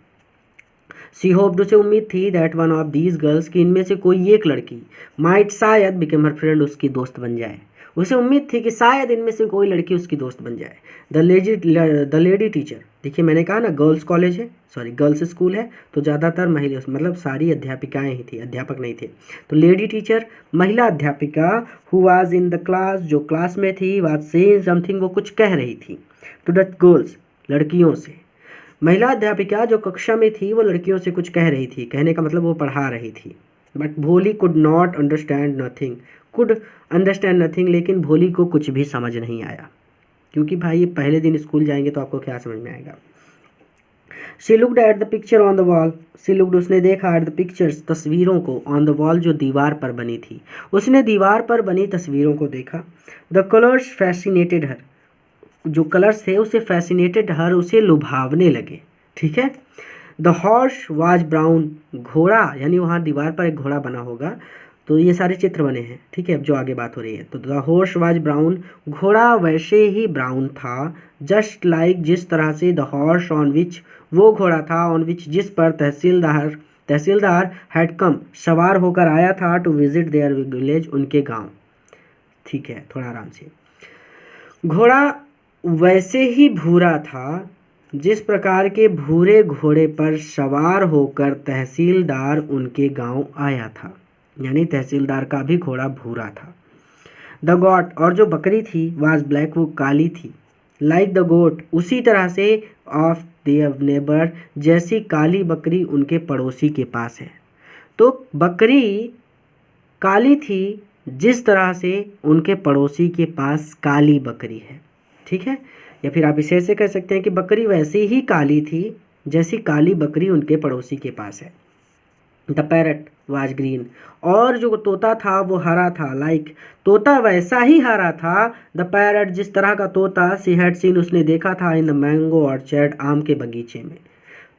[SPEAKER 1] सी होप्ड, उसे उम्मीद थी, that one of these girls, कि इनमें से कोई एक लड़की माइट शायद बिकम हर फ्रेंड, उसकी दोस्त बन जाए। उसे उम्मीद थी कि शायद इनमें से कोई लड़की उसकी दोस्त बन जाए। द लेडी टीचर, देखिए मैंने कहा ना गर्ल्स कॉलेज है, सॉरी गर्ल्स स्कूल है, तो ज़्यादातर महिला, मतलब सारी अध्यापिकाएं ही थी, अध्यापक नहीं थे। तो लेडी टीचर, महिला अध्यापिका, who was in the class, जो क्लास में थी, वाज सेइंग समथिंग, वो कुछ कह रही थी, टू द गर्ल्स, लड़कियों से। महिला अध्यापिका जो कक्षा में थी वो लड़कियों से कुछ कह रही थी, कहने का मतलब वो पढ़ा रही थी। बट भोली could not understand nothing, could understand nothing, लेकिन भोली को कुछ भी समझ नहीं आया, क्योंकि भाई ये पहले दिन स्कूल जाएंगे तो आपको क्या समझ में आएगा। She looked at the picture on the wall, she looked, उसने देखा, एट द पिक्चर्स, तस्वीरों को, ऑन द वॉल, जो दीवार पर बनी थी, उसने दीवार पर बनी तस्वीरों को देखा। द कलर्स फैसिनेटेड हर, जो कलर्स थे उसे फैसिनेटेड हर, उसे लुभावने लगे। ठीक है, द हॉर्स वाज ब्राउन, घोड़ा, यानी वहाँ दीवार पर एक घोड़ा बना होगा, तो ये सारे चित्र बने हैं। ठीक है, अब जो आगे बात हो रही है, तो द हॉर्स वाज ब्राउन, घोड़ा वैसे ही ब्राउन था, जस्ट लाइक, जिस तरह से, द हॉर्स ऑन विच, वो घोड़ा था, ऑन विच, जिस पर तहसीलदार हैड कम, सवार होकर आया था, टू विजिट देयर विलेज, उनके गांव। ठीक है, थोड़ा आराम से। घोड़ा वैसे ही भूरा था जिस प्रकार के भूरे घोड़े पर सवार होकर तहसीलदार उनके गांव आया था, यानी तहसीलदार का भी घोड़ा भूरा था। द गॉट, और जो बकरी थी, वाज ब्लैक, वो काली थी, लाइक द गोट, उसी तरह से, ऑफ देयर नेबर, जैसी काली बकरी उनके पड़ोसी के पास है। तो बकरी काली थी जिस तरह से उनके पड़ोसी के पास काली बकरी है। ठीक है, या फिर आप इसे ऐसे कह सकते हैं कि बकरी वैसे ही काली थी जैसी काली बकरी उनके पड़ोसी के पास है। द पैरट वाज ग्रीन, और जो तोता था वो हरा था, लाइक, तोता वैसा ही हरा था, द पैरट, जिस तरह का तोता, सी हैड सीन, उसने देखा था, इन द मैंगो ऑर्चर्ड, आम के बगीचे में।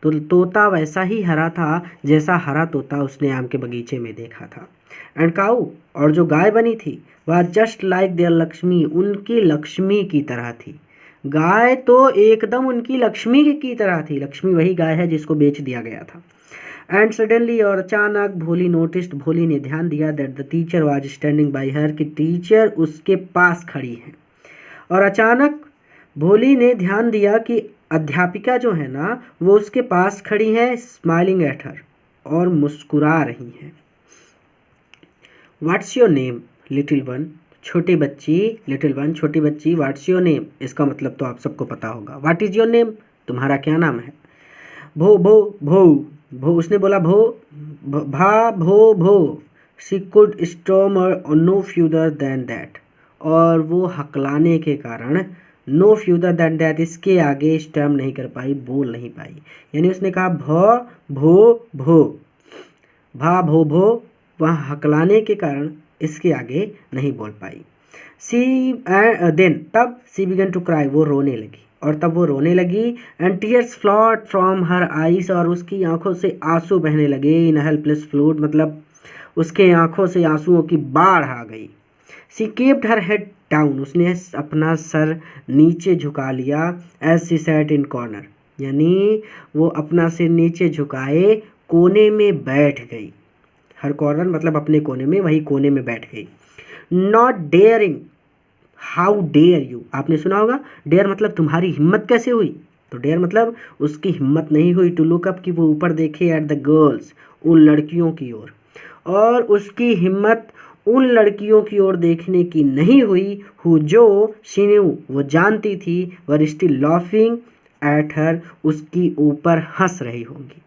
[SPEAKER 1] तो तोता वैसा ही हरा था जैसा हरा तोता उसने आम के बगीचे में देखा था। एंड काऊ, और जो गाय बनी थी, वह जस्ट लाइक देयर लक्ष्मी, उनकी लक्ष्मी की तरह थी। गाय तो एकदम उनकी लक्ष्मी की तरह थी, लक्ष्मी वही गाय है जिसको बेच दिया गया था। एंड सडनली, और अचानक, भोली नोटिस्ड, भोली ने ध्यान दिया, that the teacher was standing bye हर, कि टीचर उसके पास खड़ी है। और अचानक भोली ने ध्यान दिया कि अध्यापिका जो है ना वो उसके पास खड़ी है, स्माइलिंग एट हर, और मुस्कुरा रही हैं। What's your name little one, छोटी बच्ची, लिटिल वन, छोटी बच्ची, व्हाट्स योर नेम, इसका मतलब तो आप सबको पता होगा, व्हाट इज योर नेम, तुम्हारा क्या नाम है। भो भो भो भो, उसने बोला भो, भा भो भो, she could stammer no further than that, और वो हकलाने के कारण नो फ्यूदर देन दैट, इसके आगे स्टैम नहीं कर पाई, बोल नहीं पाई, यानी उसने कहा भो भो, भा भो भो, वह हकलाने के कारण इसके आगे नहीं बोल पाई। सी देन, तब, सी बिगन टू क्राई, वो रोने लगी, और तब वो रोने लगी। And tears flowed from her eyes, और उसकी आंखों से आंसू बहने लगे। इन हेल्पलेस फ्लूड, मतलब उसके आंखों से आंसुओं की बाढ़ आ गई। She kept her head down, उसने अपना सर नीचे झुका लिया। As she sat in corner, यानी वो अपना सिर नीचे झुकाए कोने में बैठ गई। हर कॉर्नर मतलब अपने कोने में, वही कोने में बैठ गई। Not daring, how dare you, आपने सुना होगा, डेयर मतलब तुम्हारी हिम्मत कैसे हुई, तो डेयर मतलब उसकी हिम्मत नहीं हुई टू लुक अप, कि वो ऊपर देखे एट द गर्ल्स, उन लड़कियों की ओर, और उसकी हिम्मत उन लड़कियों की ओर देखने की नहीं हुई हु जो शी न्यू, वो जानती थी, were still laughing at her, उसकी ऊपर हंस रही होंगी,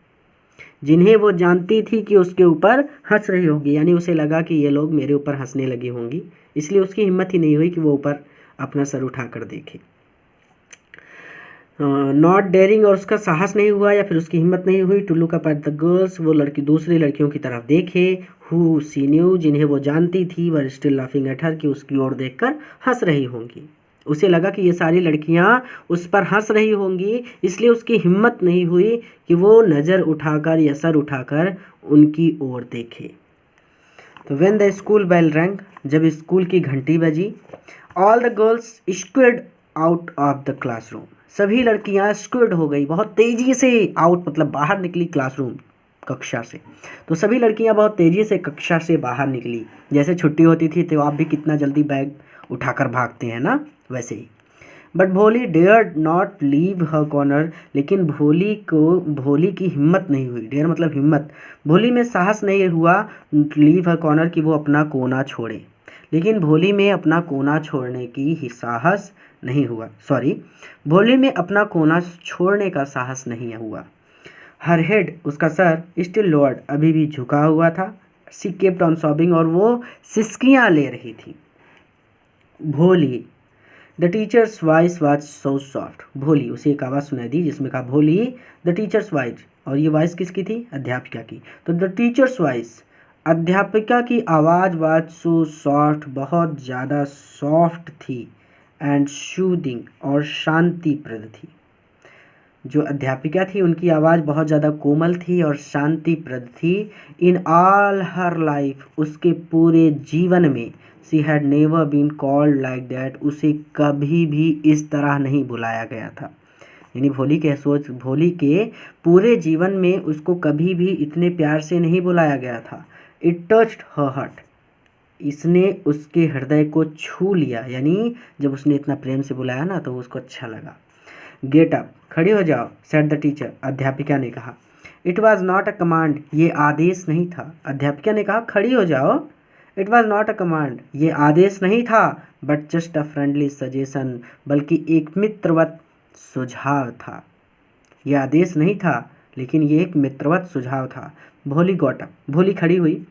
[SPEAKER 1] जिन्हें वो जानती थी कि उसके ऊपर हंस रही होगी, यानी उसे लगा कि ये लोग मेरे ऊपर हंसने लगी होंगी, इसलिए उसकी हिम्मत ही नहीं हुई कि वो ऊपर अपना सर उठाकर देखे। नॉट डेयरिंग, और उसका साहस नहीं हुआ या फिर उसकी हिम्मत नहीं हुई to look up at the girls, वो लड़की दूसरी लड़कियों की तरफ देखे, हु सी न्यू, जिन्हें वो जानती थी, were still laughing at her, कि उसकी ओर देखकर हंस रही होंगी। उसे लगा कि ये सारी लड़कियां उस पर हंस रही होंगी, इसलिए उसकी हिम्मत नहीं हुई कि वो नज़र उठाकर या सर उठाकर उनकी ओर देखे। तो when the school bell rang, जब स्कूल की घंटी बजी, all the girls squid out of the classroom, सभी लड़कियां स्क्विड हो गई, बहुत तेजी से, आउट मतलब बाहर निकली क्लासरूम, कक्षा से। तो सभी लड़कियां बहुत तेजी से कक्षा से बाहर निकली, जैसे छुट्टी होती थी तो आप भी कितना जल्दी बैग उठाकर भागते हैं ना, वैसे ही। बट भोली dared not leave her corner, लेकिन भोली की हिम्मत नहीं हुई, डेयर मतलब हिम्मत, भोली में साहस नहीं हुआ लीव हर कॉर्नर, कि वो अपना कोना छोड़े, लेकिन भोली में अपना कोना छोड़ने की ही साहस नहीं हुआ, भोली में अपना कोना छोड़ने का साहस नहीं हुआ। हर हेड, उसका सर, स्टिल लोअर्ड, अभी भी झुका हुआ था, सी केप्ट ऑन सॉबिंग, और वो सिसकियां ले रही थी। भोली, the teachers voice was so soft, भोली, उसे एक आवाज़ सुनाई दी जिसमें कहा भोली, द टीचर्स वॉइस, और ये वॉइस किसकी थी, अध्यापिका की, तो द टीचर्स वॉइस, अध्यापिका की आवाज़ वॉज सो सॉफ्ट, बहुत ज़्यादा सॉफ्ट थी, एंड शूदिंग, और शांतिप्रद थी। जो अध्यापिका थी उनकी आवाज़ बहुत ज़्यादा कोमल थी और शांतिप्रद थी। इन ऑल हर लाइफ, उसके पूरे जीवन में, she had never been called like that, उसे कभी भी इस तरह नहीं बुलाया गया था। यानी भोली के पूरे जीवन में उसको कभी भी इतने प्यार से नहीं बुलाया गया था। इट टच्ड हर हार्ट, इसने उसके हृदय को छू लिया, यानी जब उसने इतना प्रेम से बुलाया ना तो उसको अच्छा लगा। गेट अप, खड़ी हो जाओ, सेड द टीचर, अध्यापिका ने कहा। It was not a command, ये आदेश नहीं था, अध्यापिका ने कहा खड़ी हो जाओ। It was not a command, ये आदेश नहीं था, but just a friendly suggestion, बल्कि एक मित्रवत सुझाव था। यह आदेश नहीं था, लेकिन ये एक मित्रवत सुझाव था। भोली गॉट अप, भोली खड़ी हुई।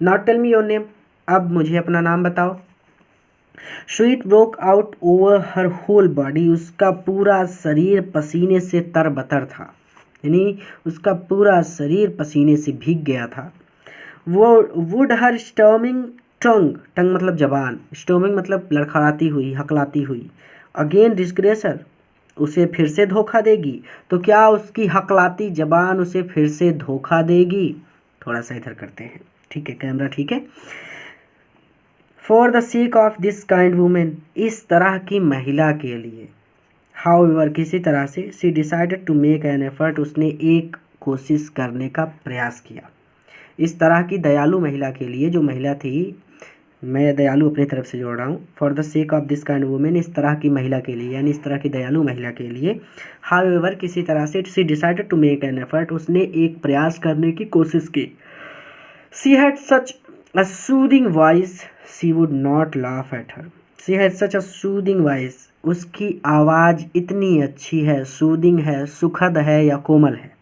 [SPEAKER 1] Now tell me your name, अब मुझे अपना नाम बताओ। Sweat broke out over her whole body, उसका पूरा शरीर पसीने से तरबतर था, यानी उसका पूरा शरीर पसीने से भीग गया था। वो वुड हर स्टर्मिंग टंग, टंग मतलब जबान, स्टर्मिंग मतलब लड़खड़ाती हुई, हकलाती हुई, अगेन डिस्ग्रेसर, उसे फिर से धोखा देगी। तो क्या उसकी हकलाती जबान उसे फिर से धोखा देगी? थोड़ा सा इधर करते हैं, ठीक है कैमरा, ठीक है। For the sake of this kind women, इस तरह की महिला के लिए, हाउएवर किसी तरह से, she decided to make an effort, उसने एक कोशिश करने का प्रयास किया। इस तरह की दयालु महिला के लिए, जो महिला थी, मैं दयालु अपनी तरफ से जोड़ रहा हूँ, for the sake of this kind women, इस तरह की महिला के लिए, यानी इस तरह की दयालु महिला के लिए, हाउएवर किसी तरह से, she decided to make an effort, उसने एक प्रयास करने की कोशिश की। She had such a soothing voice, she would not laugh at her, she had such a soothing voice, उसकी आवाज़ इतनी अच्छी है, सूदिंग है, सुखद है या कोमल है,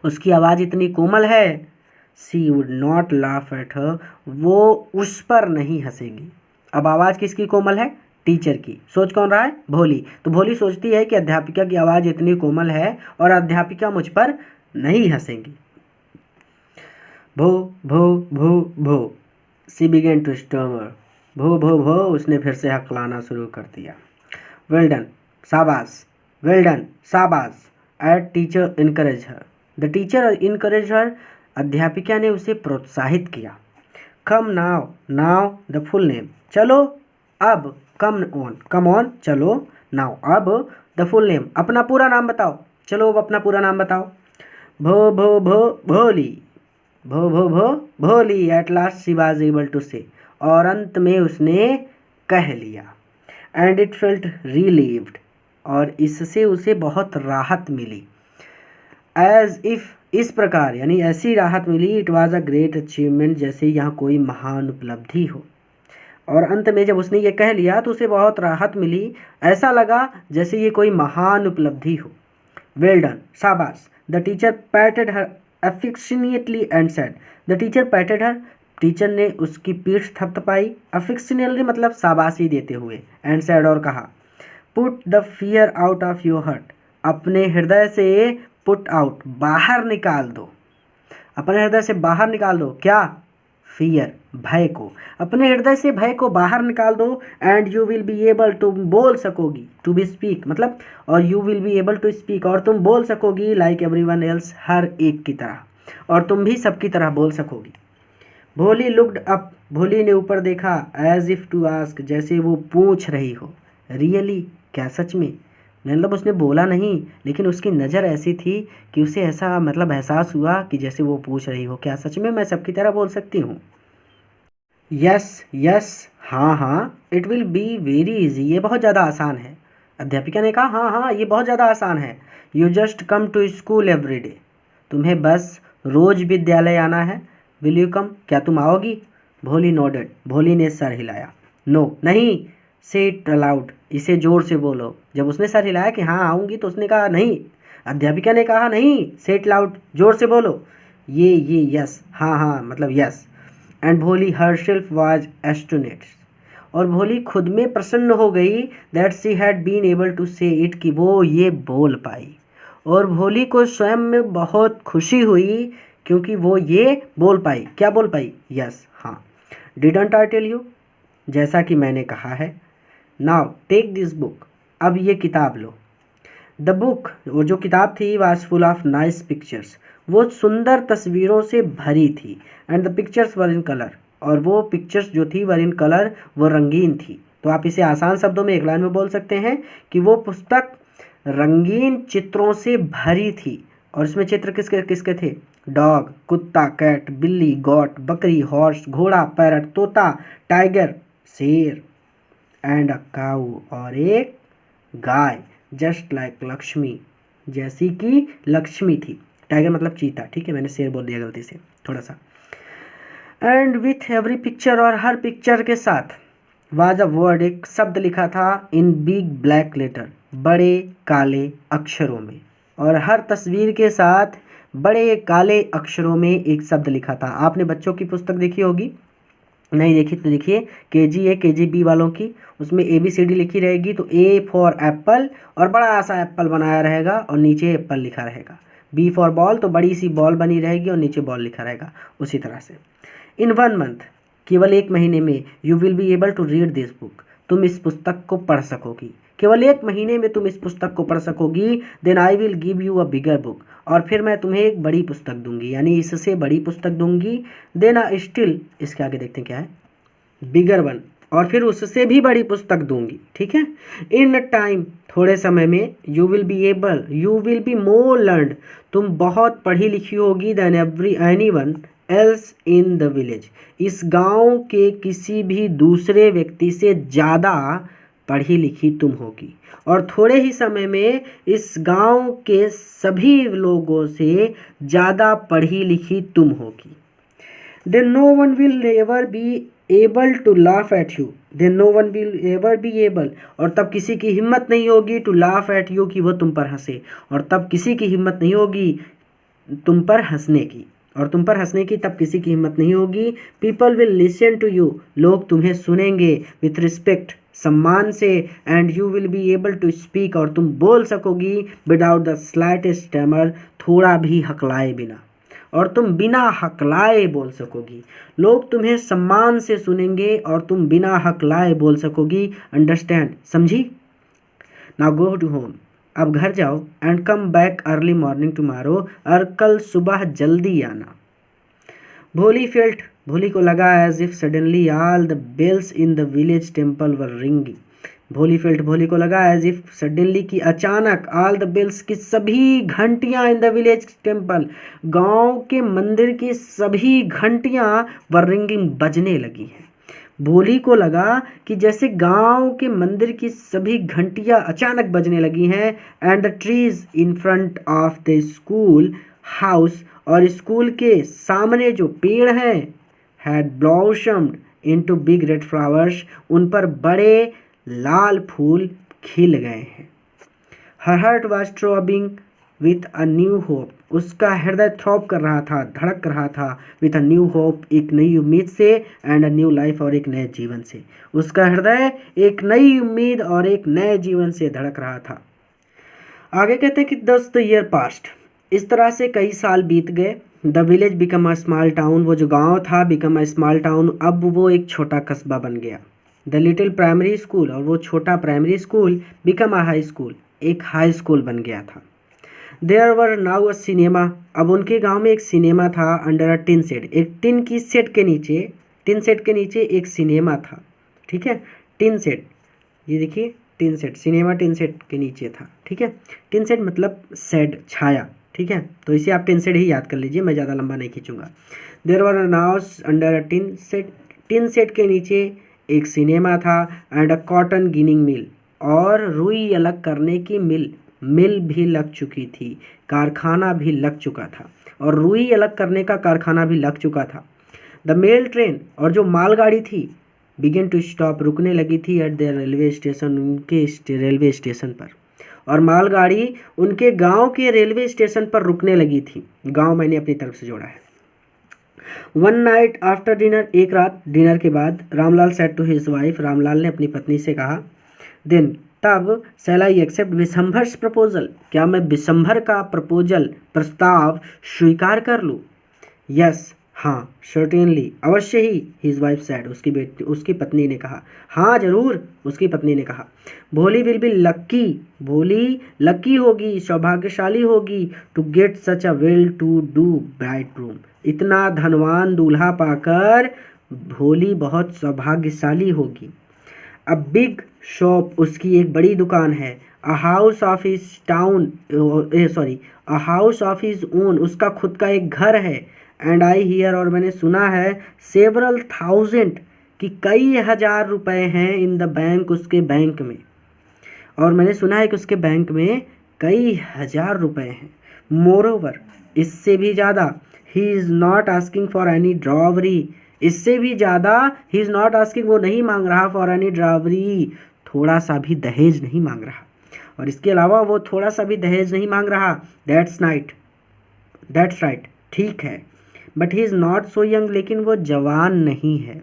[SPEAKER 1] उसकी आवाज़ इतनी कोमल है, she would not laugh at हर, वो उस पर नहीं हंसेगी। अब आवाज़ किसकी कोमल है? टीचर की। सोच कौन रहा है? भोली। तो भोली सोचती है कि अध्यापिका की आवाज़ इतनी कोमल है और अध्यापिका मुझ पर नहीं हंसेंगी। भो भो भो भो, शी बिगेन टू स्टमर, भो भो भो, उसने फिर से हकलाना शुरू कर दिया। वेल डन, शाबाश, वेल डन, शाबाश, at teacher encourage her, the teacher encourage her, अध्यापिका ने उसे प्रोत्साहित किया। Come now, now the full name, चलो अब, कम ऑन, चलो, नाउ अब, द फुल नेम, अपना पूरा नाम बताओ, चलो अब अपना पूरा नाम बताओ। भो भो भो भोली, भो Bho Bho Bholi, at last she was able to say, और अंत में उसने कह लिया। एंड इट फेल्ट रिलीव्ड, और इससे उसे बहुत राहत मिली। एज इफ़, इस प्रकार यानी ऐसी राहत मिली। It was a great achievement, जैसे यहाँ कोई महान उपलब्धि हो। और अंत में जब उसने ये कह लिया तो उसे बहुत राहत मिली, ऐसा लगा जैसे ये कोई महान उपलब्धि हो। वेल डन, शाबाश। The teacher पैटेड her affectionately and said, the teacher पैटेड her, teacher ने उसकी पीठ थपथपाई, अफेक्शनेटली मतलब शाबाशी देते हुए, एंड सेड और कहा, put the fear out of your heart, अपने हृदय से पुट आउट बाहर निकाल दो, अपने हृदय से बाहर निकाल दो क्या? फियर, भय को, अपने हृदय से भय को बाहर निकाल दो। And you will be able, तुम बोल सकोगी, टू बी स्पीक मतलब, और you will be able to speak, और तुम बोल सकोगी, लाइक एवरीवन एल्स, हर एक की तरह, और तुम भी सबकी तरह बोल सकोगी। भोली लुक्ड अप, भोली ने ऊपर देखा, एज इफ टू आस्क, जैसे वो पूछ रही हो, रियली, क्या सच में? मतलब उसने बोला नहीं, लेकिन उसकी नज़र ऐसी थी कि उसे ऐसा मतलब एहसास हुआ कि जैसे वो पूछ रही हो, क्या सच में मैं सबकी तरह बोल सकती हूँ? यस यस, हाँ हाँ, it will be very easy, ये बहुत ज़्यादा आसान है। अध्यापिका ने कहा, हाँ हाँ, ये बहुत ज़्यादा आसान है। You just come to school every day, तुम्हें बस रोज़ विद्यालय आना है। विल यू कम, क्या तुम आओगी? भोली नोडेड, भोली ने सर हिलाया। नो, नहीं। से इट अलाउड, इसे ज़ोर से बोलो। जब उसने सर हिलाया कि हाँ आऊँगी, तो उसने कहा नहीं। अध्यापिका ने कहा नहीं, से इट लाउड, ज़ोर से बोलो। ये यस, हाँ हाँ मतलब yes. And Bholi herself was astonished, और भोली खुद में प्रसन्न हो गई, that she had been able to say it, कि वो ये बोल पाई। और भोली को स्वयं में बहुत खुशी हुई क्योंकि वो ये बोल पाई। क्या बोल पाई? यस, हाँ। डिडंट आई टेल यू, जैसा कि मैंने कहा है। नाउ टेक दिस बुक, अब ये किताब लो। द बुक, वो जो किताब थी, was full of nice pictures, वो सुंदर तस्वीरों से भरी थी। And the pictures were in colour, और वो पिक्चर्स जो थी वर इन कलर, वो रंगीन थी। तो आप इसे आसान शब्दों में एक लाइन में बोल सकते हैं कि वो पुस्तक रंगीन चित्रों से भरी थी। और इसमें चित्र किसके किसके थे? डॉग, कुत्ता, कैट, बिल्ली, गॉट, बकरी, हॉर्स, घोड़ा, पैरट, तोता, टाइगर, शेर, एंड अ काऊ, और एक गाय, जस्ट लाइक लक्ष्मी, जैसी कि लक्ष्मी थी। टाइगर मतलब चीता, ठीक है, मैंने शेर बोल दिया गलती से थोड़ा सा। एंड विथ एवरी पिक्चर, और हर पिक्चर के साथ, वाज अ वर्ड, एक शब्द लिखा था, इन बिग ब्लैक लेटर, बड़े काले अक्षरों में। और हर तस्वीर के साथ बड़े काले अक्षरों में एक शब्द लिखा था। आपने बच्चों की पुस्तक देखी होगी, नहीं देखी तो देखिए, KG A KG B वालों की, उसमें ABCD लिखी रहेगी, तो A फॉर एप्पल, और बड़ा सा एप्पल बनाया रहेगा और नीचे एप्पल लिखा रहेगा। B फॉर बॉल, तो बड़ी सी बॉल बनी रहेगी और नीचे बॉल लिखा रहेगा। उसी तरह से इन 1 मंथ, केवल 1 महीने में, you will be able to read this book, तुम इस पुस्तक को पढ़ सकोगी। केवल 1 महीने में तुम इस पुस्तक को पढ़ सकोगी। Then I will give you a bigger book, और फिर मैं तुम्हें एक बड़ी पुस्तक दूंगी, यानी इससे बड़ी पुस्तक दूंगी। देन अ स्टिल, इसके आगे देखते हैं क्या है, बिगर वन, और फिर उससे भी बड़ी पुस्तक दूंगी, ठीक है। इन टाइम, थोड़े समय में, you will be more learned, तुम बहुत पढ़ी लिखी होगी, than anyone else in the village, इस गांव के किसी भी दूसरे व्यक्ति से ज़्यादा पढ़ी लिखी तुम होगी। और थोड़े ही समय में इस गांव के सभी लोगों से ज़्यादा पढ़ी लिखी तुम होगी। Then no one will ever be able to laugh at you, then no one will ever be able, और तब किसी की हिम्मत नहीं होगी to laugh at you, कि वो तुम पर हंसे, और तब किसी की हिम्मत नहीं होगी तुम पर हंसने की, और तुम पर हंसने की तब किसी की हिम्मत नहीं होगी। People will listen to you, लोग तुम्हें सुनेंगे, with respect, सम्मान से, and you will be able to speak, और तुम बोल सकोगी, without the slightest stammer, थोड़ा भी हकलाए बिना, और तुम बिना हकलाए बोल सकोगी। लोग तुम्हें सम्मान से सुनेंगे और तुम बिना हकलाए बोल सकोगी। अंडरस्टैंड, समझी? नाउ गो टू होम, अब घर जाओ। And come back early morning tomorrow, और कल सुबह जल्दी आना। भोली फेल्ट, भोली को लगा, as if suddenly all the bells in the village temple were ringing. Bholi felt, Bholi को लगा, एज इफ सडनली, की अचानक, ऑल द बेल्स, की सभी घंटियां, इन द विलेज टेम्पल, गांव के मंदिर की सभी घंटियां, वर रिंगिंग, बजने लगी हैं। भोली को लगा कि जैसे गांव के मंदिर की सभी घंटियां अचानक बजने लगी हैं। And the trees in front of the school house, और स्कूल के सामने जो पेड़ हैं, had blossomed into big red flowers, उन पर बड़े लाल फूल खिल गए हैं। Her heart was throbbing with a new hope, उसका हृदय थ्रॉब कर रहा था, धड़क रहा था। विथ अ न्यू होप, एक नई उम्मीद से। एंड अ न्यू लाइफ, और एक नए जीवन से। उसका हृदय एक नई उम्मीद और एक नए जीवन से धड़क रहा था। आगे कहते हैं कि 10 द ईयर पास्ट, इस तरह से कई साल बीत गए। The village become a small town, वो जो गांव था बिकम अ स्मॉल टाउन, अब वो एक छोटा कस्बा बन गया। द लिटिल प्राइमरी स्कूल, और वो छोटा primary school become a high school, एक हाई स्कूल बन गया था। There were now a cinema, अब उनके गांव में एक सिनेमा था। अंडर अ टिन सेट, एक टिन की सेट के नीचे, टिन सेट के नीचे एक सिनेमा था। ठीक है, टिन सेट, ये देखिए tin set, cinema tin shed के नीचे था। ठीक है, टिन सेट मतलब सेड, छाया। ठीक है, तो इसे आप टिन सेट ही याद कर लीजिए, मैं ज़्यादा लंबा नहीं खींचूंगा। There were now under a tin shed, tin shed के नीचे एक सिनेमा था। And a cotton ginning mill, और रुई अलग करने की मिल, मिल भी लग चुकी थी, कारखाना भी लग चुका था, और रुई अलग करने का कारखाना भी लग चुका था। द मेल ट्रेन, और जो मालगाड़ी थी, बिगिन टू स्टॉप, रुकने लगी थी। एट द रेलवे स्टेशन, उनके रेलवे स्टेशन पर, और मालगाड़ी उनके गांव के रेलवे स्टेशन पर रुकने लगी थी। गांव मैंने अपनी तरफ से जोड़ा है। वन नाइट आफ्टर डिनर, एक रात डिनर के बाद, Ramlal said to his wife, Ramlal ने अपनी पत्नी से कहा, देन तब, शैल आई एक्सेप्ट विशंभर्स प्रपोजल, क्या मैं विशंभर का प्रपोजल, प्रस्ताव स्वीकार कर लूँ? यस, हाँ, सर्टेनली, अवश्य ही। हिज वाइफ सेड, उसकी पत्नी ने कहा। हाँ जरूर, उसकी पत्नी ने कहा। भोली विल बी लक्की, भोली लकी होगी, सौभाग्यशाली होगी। To get such a well to do bridegroom, इतना धनवान दूल्हा पाकर भोली बहुत सौभाग्यशाली होगी। अ बिग शॉप, उसकी एक बड़ी दुकान है। A house of his town, sorry, a house of his own, उसका खुद का एक घर है। एंड आई हियर, और मैंने सुना है, सेवरल थाउजेंड, कि कई हजार रुपए हैं इन द बैंक, उसके बैंक में। और मैंने सुना है कि उसके बैंक में कई हजार रुपए हैं। मोर ओवर, इससे भी ज़्यादा, he is not asking for any dowry, इससे भी ज़्यादा, ही इज़ नॉट आस्किंग, वो नहीं मांग रहा, फॉर एनी ड्रॉवरी, थोड़ा सा भी दहेज नहीं मांग रहा। और इसके अलावा वो थोड़ा सा भी दहेज नहीं मांग रहा। दैट्स राइट, ठीक है। But he is not so young, लेकिन वो जवान नहीं है।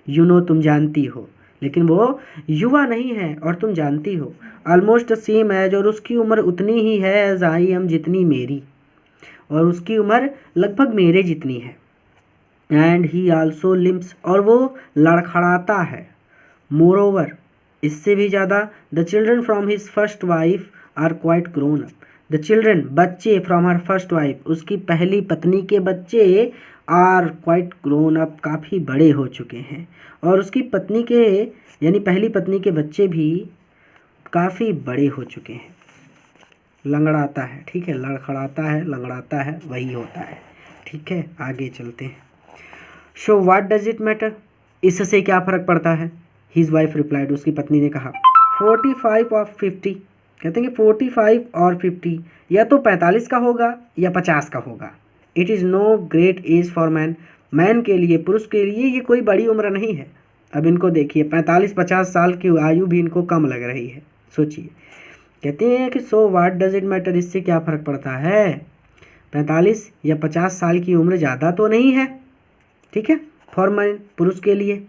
[SPEAKER 1] यू नो, तुम जानती हो, लेकिन वो युवा नहीं है, और तुम जानती हो। ऑलमोस्ट सेम एज, और उसकी उम्र उतनी ही है, एज आई एम, जितनी मेरी, और उसकी उम्र लगभग मेरे जितनी है। एंड ही आल्सो लिम्स, और वो लड़खड़ाता है। मोर ओवर, इससे भी ज़्यादा, the children from his first wife are quite grown up, the children, बच्चे, फ्रॉम हर फर्स्ट वाइफ, उसकी पहली पत्नी के बच्चे, आर क्वाइट ग्रोन अप, काफ़ी बड़े हो चुके हैं। और उसकी पत्नी के, यानी पहली पत्नी के बच्चे भी काफ़ी बड़े हो चुके हैं। लंगड़ाता है, ठीक है, लड़खड़ाता है, लंगड़ाता है, वही होता है। ठीक है, आगे चलते हैं। So what does it matter, इससे क्या फ़र्क पड़ता है? हिज वाइफ रिप्लाइड, उसकी पत्नी ने कहा। 45 और 50, कहते हैं कि 45 और 50, या तो 45 का होगा या 50 का होगा। It is no great age for man, man के लिए, पुरुष के लिए ये कोई बड़ी उम्र नहीं है। अब इनको देखिए, 45-50 साल की आयु भी इनको कम लग रही है, सोचिए। कहते हैं कि so what does it matter, इससे क्या फ़र्क पड़ता है? 45 या 50 साल की उम्र ज़्यादा तो नहीं है, ठीक है, फॉर मैन, पुरुष के लिए।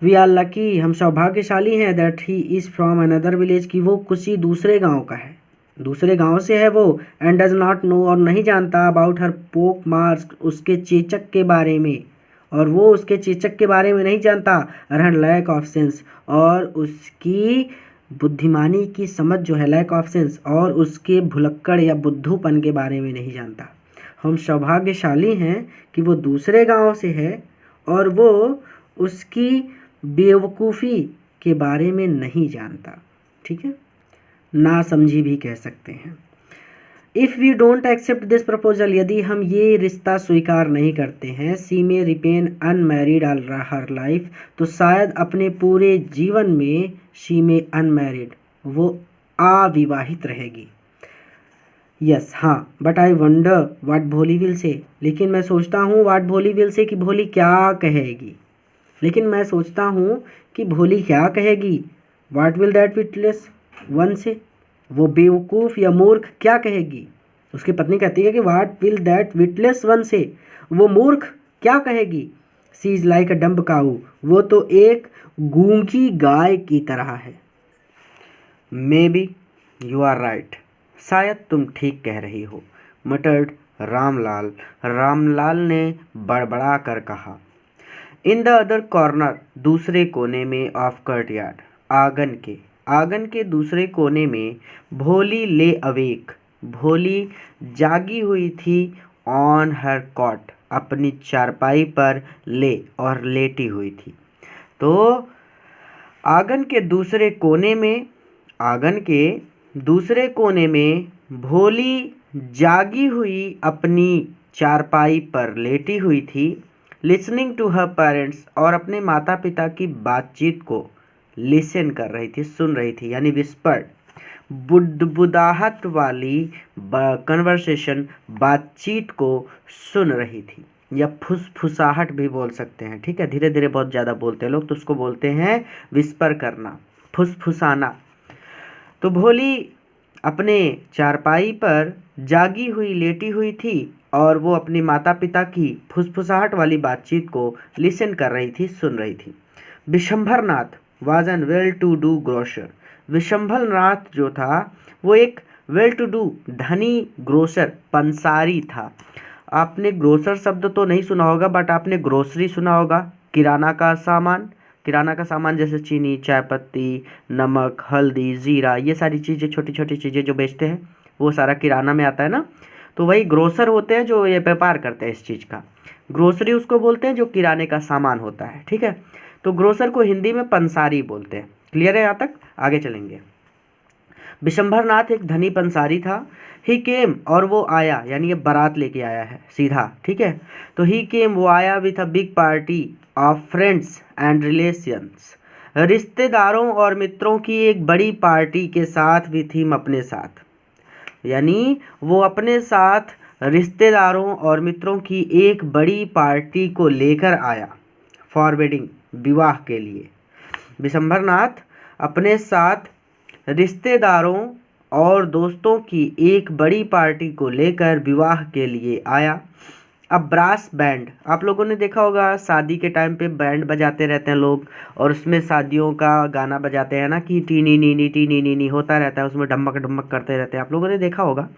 [SPEAKER 1] वी आर लकी, हम सौभाग्यशाली हैं। That he is from another village, की वो किसी दूसरे गांव का है, दूसरे गांव से है वो। एंड डज नॉट नो, और नहीं जानता, अबाउट हर पोक मार्क्स, उसके चेचक के बारे में, और वो उसके चेचक के बारे में नहीं जानता। हर लैक ऑफ सेंस, और उसकी बुद्धिमानी की समझ जो है, लैक ऑफ सेंस, और उसके भुलक्कड़ या बुद्धूपन के बारे में नहीं जानता। हम सौभाग्यशाली हैं कि वो दूसरे गांव से है, और वो उसकी बेवकूफ़ी के बारे में नहीं जानता। ठीक है, ना समझी भी कह सकते हैं। If we don't accept this proposal, यदि हम ये रिश्ता स्वीकार नहीं करते हैं, she may remain unmarried all her life, तो शायद अपने पूरे जीवन में शी मे अनमैरिड, वो अविवाहित रहेगी। यस हाँ, बट आई वंडर व्हाट भोली विल से, लेकिन मैं सोचता हूँ व्हाट भोली विल से, कि भोली क्या कहेगी। लेकिन मैं सोचता हूँ कि भोली क्या कहेगी। What will that witless one say, वो बेवकूफ़ या मूर्ख क्या कहेगी। उसकी पत्नी कहती है कि what will that witless one say, वो मूर्ख क्या कहेगी। She is like a dumb cow, वो तो एक गूंगी गाय की तरह है। Maybe you are right, शायद तुम ठीक कह रही हो, मटर्ड रामलाल। रामलाल ने बड़बड़ा कर कहा। इन द अदर कॉर्नर, दूसरे कोने में ऑफ कर्टयार्ड, आंगन के दूसरे कोने में, भोली ले अवेक, भोली जागी हुई थी, ऑन हर कॉट, अपनी चारपाई पर ले और लेटी हुई थी। तो आंगन के दूसरे कोने में भोली जागी हुई अपनी चारपाई पर लेटी हुई थी, लिसनिंग टू हर पेरेंट्स, और अपने माता पिता की बातचीत को लिसन कर रही थी, सुन रही थी, यानी विस्पर्ड, बुदबुदाहट वाली कन्वर्सेशन, बातचीत को सुन रही थी, या फुसफुसाहट भी बोल सकते हैं। ठीक है, धीरे धीरे बहुत ज़्यादा बोलते हैं लोग तो उसको बोलते हैं विस्पर करना, फुसफुसाना। तो भोली अपने चारपाई पर जागी हुई लेटी हुई थी और वो अपनी माता पिता की फुसफुसाहट वाली बातचीत को लिसन कर रही थी, सुन रही थी। Vishambharnath was an well to do grocer, Vishambharnath जो था वो एक वेल टू डू धनी ग्रोसर, पंसारी था। आपने ग्रोसर शब्द तो नहीं सुना होगा, बट आपने ग्रोसरी सुना होगा, किराना का सामान जैसे चीनी, चाय पत्ती, नमक, हल्दी, ज़ीरा, ये सारी चीज़ें, छोटी छोटी चीज़ें जो बेचते हैं वो सारा किराना में आता है ना। तो वही ग्रोसर होते हैं जो ये व्यापार करते हैं इस चीज़ का। ग्रोसरी उसको बोलते हैं जो किराने का सामान होता है। ठीक है, तो ग्रोसर को हिंदी में पंसारी बोलते हैं। क्लियर है यहाँ तक? आगे चलेंगे। विशंभरनाथ एक धनी पंसारी था। ही केम, और वो आया, यानी ये बारात लेके आया है सीधा। ठीक है, तो ही केम, वो आया with a big party of friends and relations, रिश्तेदारों और मित्रों की एक बड़ी पार्टी के साथ, विथ हिम, अपने साथ, यानी वो अपने साथ रिश्तेदारों और मित्रों की एक बड़ी पार्टी को लेकर आया, फॉर वेडिंग, विवाह के लिए। विशंभरनाथ अपने साथ रिश्तेदारों और दोस्तों की एक बड़ी पार्टी को लेकर विवाह के लिए आया। अब ब्रास बैंड, आप लोगों ने देखा होगा शादी के टाइम पे बैंड बजाते रहते हैं लोग, और उसमें शादियों का गाना बजाते हैं ना, कि टीनी नी होता रहता है, उसमें ढमक ढमक करते रहते हैं। आप लोगों ने देखा होगा।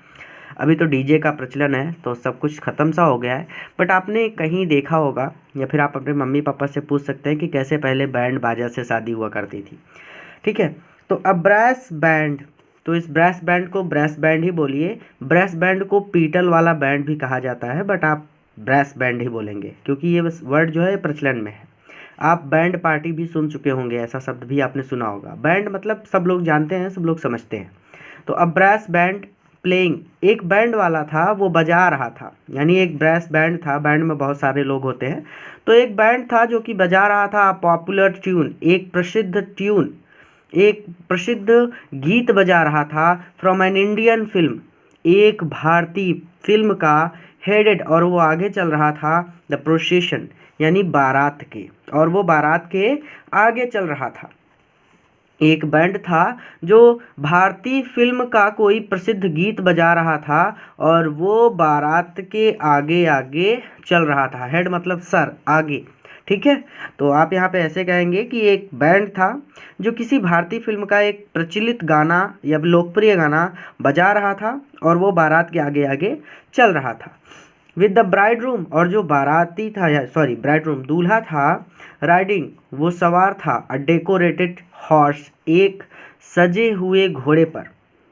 [SPEAKER 1] अभी तो डीजे का प्रचलन है तो सब कुछ ख़त्म सा हो गया है, बट आपने कहीं देखा होगा, या फिर आप अपने मम्मी पापा से पूछ सकते हैं कि कैसे पहले बैंड बाजा से शादी हुआ करती थी। ठीक है, तो अब ब्रास बैंड, तो इस ब्रास बैंड को ब्रास बैंड ही बोलिए। ब्रास बैंड को पीतल वाला बैंड भी कहा जाता है, बट आप ब्रास बैंड ही बोलेंगे क्योंकि ये वर्ड जो है प्रचलन में है। आप बैंड पार्टी भी सुन चुके होंगे, ऐसा शब्द भी आपने सुना होगा। बैंड मतलब सब लोग जानते हैं, सब लोग समझते हैं। तो अब ब्रास बैंड प्लेइंग, एक बैंड वाला था वो बजा रहा था, यानी एक ब्रास बैंड था, बैंड में बहुत सारे लोग होते हैं, तो एक बैंड था जो कि बजा रहा था पॉपुलर ट्यून, एक प्रसिद्ध गीत बजा रहा था, फ्रॉम एन इंडियन फिल्म, एक भारतीय फिल्म का, हेडेड, और वो आगे चल रहा था, द प्रोसेशन, यानी बारात के, और वो बारात के आगे चल रहा था। एक बैंड था जो भारतीय फिल्म का कोई प्रसिद्ध गीत बजा रहा था और वो बारात के आगे आगे चल रहा था। हेड मतलब सर, आगे। ठीक है, तो आप यहाँ पे ऐसे कहेंगे कि एक बैंड था जो किसी भारतीय फिल्म का एक प्रचलित गाना या लोकप्रिय गाना बजा रहा था और वो बारात के आगे आगे चल रहा था। विद द ब्राइड रूम, और जो बाराती था, ब्राइड रूम दूल्हा था, राइडिंग, वो सवार था, अ डेकोरेटेड हॉर्स, एक सजे हुए घोड़े पर।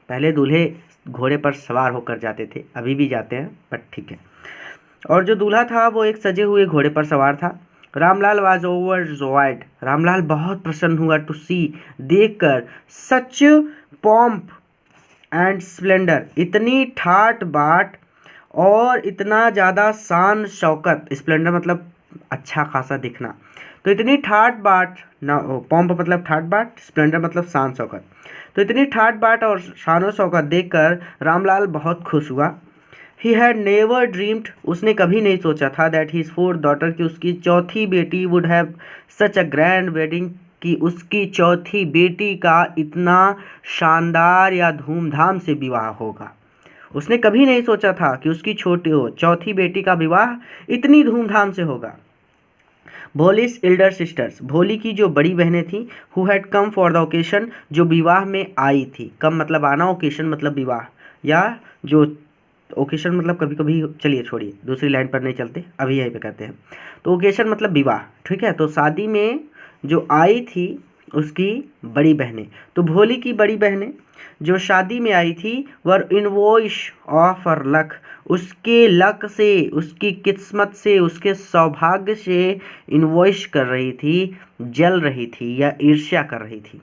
[SPEAKER 1] पहले दूल्हे घोड़े पर सवार होकर जाते थे, अभी भी जाते हैं, बट ठीक है। और जो दूल्हा था वो एक सजे हुए घोड़े पर सवार था। रामलाल वाज ओवरजॉयड, रामलाल बहुत प्रसन्न हुआ, टू सी, देखकर, सच पॉम्प, एंड स्प्लेंडर, इतनी ठाट बाट और इतना ज़्यादा शान शौकत, स्प्लेंडर मतलब अच्छा खासा दिखना, तो इतनी ठाट बाट ना, पॉम्प मतलब ठाट बाट, स्प्लेंडर मतलब शान शौकत, तो इतनी ठाट बाट और शान शौकत देखकर रामलाल बहुत खुश हुआ। ही हैड नेवर ड्रीम्ड, उसने कभी नहीं सोचा था, दैट हिज फोर्थ डॉटर, कि उसकी चौथी बेटी would have such a grand wedding, कि उसकी चौथी बेटी का इतना शानदार या धूमधाम से विवाह होगा। उसने कभी नहीं सोचा था कि उसकी चौथी बेटी का विवाह इतनी धूमधाम से होगा। भोली's एल्डर सिस्टर्स, भोली की जो बड़ी बहनें थीं, who had come for the occasion, जो विवाह में आई थी, कम मतलब आना, ओकेशन मतलब विवाह, या जो ओकेशन मतलब कभी कभी, चलिए छोड़िए दूसरी लाइन पर नहीं चलते, अभी यहीं पे करते हैं। तो ओकेशन मतलब विवाह, ठीक है। तो शादी में जो आई थी उसकी बड़ी बहनें, तो भोली की बड़ी बहनें जो शादी में आई थी वर इनवॉइस ऑफ हर लक, उसके लक से, उसकी किस्मत से, उसके सौभाग्य से इनवॉइस कर रही थी, जल रही थी या ईर्ष्या कर रही थी।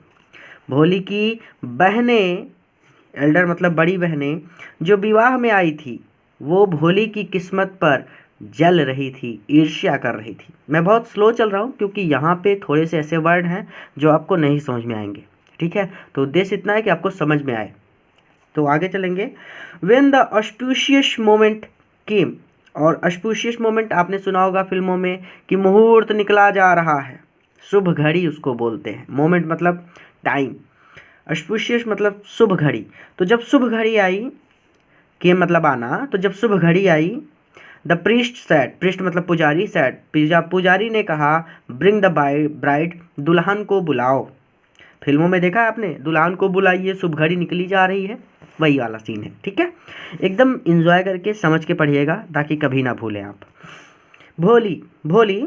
[SPEAKER 1] भोली की बहनें, एल्डर मतलब बड़ी बहनें, जो विवाह में आई थी वो भोली की किस्मत पर जल रही थी, ईर्ष्या कर रही थी। मैं बहुत स्लो चल रहा हूँ क्योंकि यहाँ पे थोड़े से ऐसे वर्ड हैं जो आपको नहीं समझ में आएंगे, ठीक है। तो उद्देश्य इतना है कि आपको समझ में आए। तो आगे चलेंगे। व्हेन द ऑस्पिशियस मोमेंट केम, और ऑस्पिशियस मोमेंट आपने सुना होगा फिल्मों में कि मुहूर्त निकला जा रहा है, शुभ घड़ी उसको बोलते हैं। मोमेंट मतलब टाइम, ऑस्पिशियस मतलब शुभ घड़ी। तो जब शुभ घड़ी आई, के मतलब आना, तो जब शुभ घड़ी आई, द प्रीस्ट सैड, प्रीस्ट मतलब पुजारी, सैड पुजारी ने कहा, ब्रिंग द ब्राइड, दुल्हन को बुलाओ। फिल्मों में देखा है आपने, दुल्हन को बुलाइए, शुभ घड़ी निकली जा रही है, वही वाला सीन है, ठीक है। एकदम इंजॉय करके समझ के पढ़िएगा ताकि कभी ना भूलें आप। Bholi, Bholi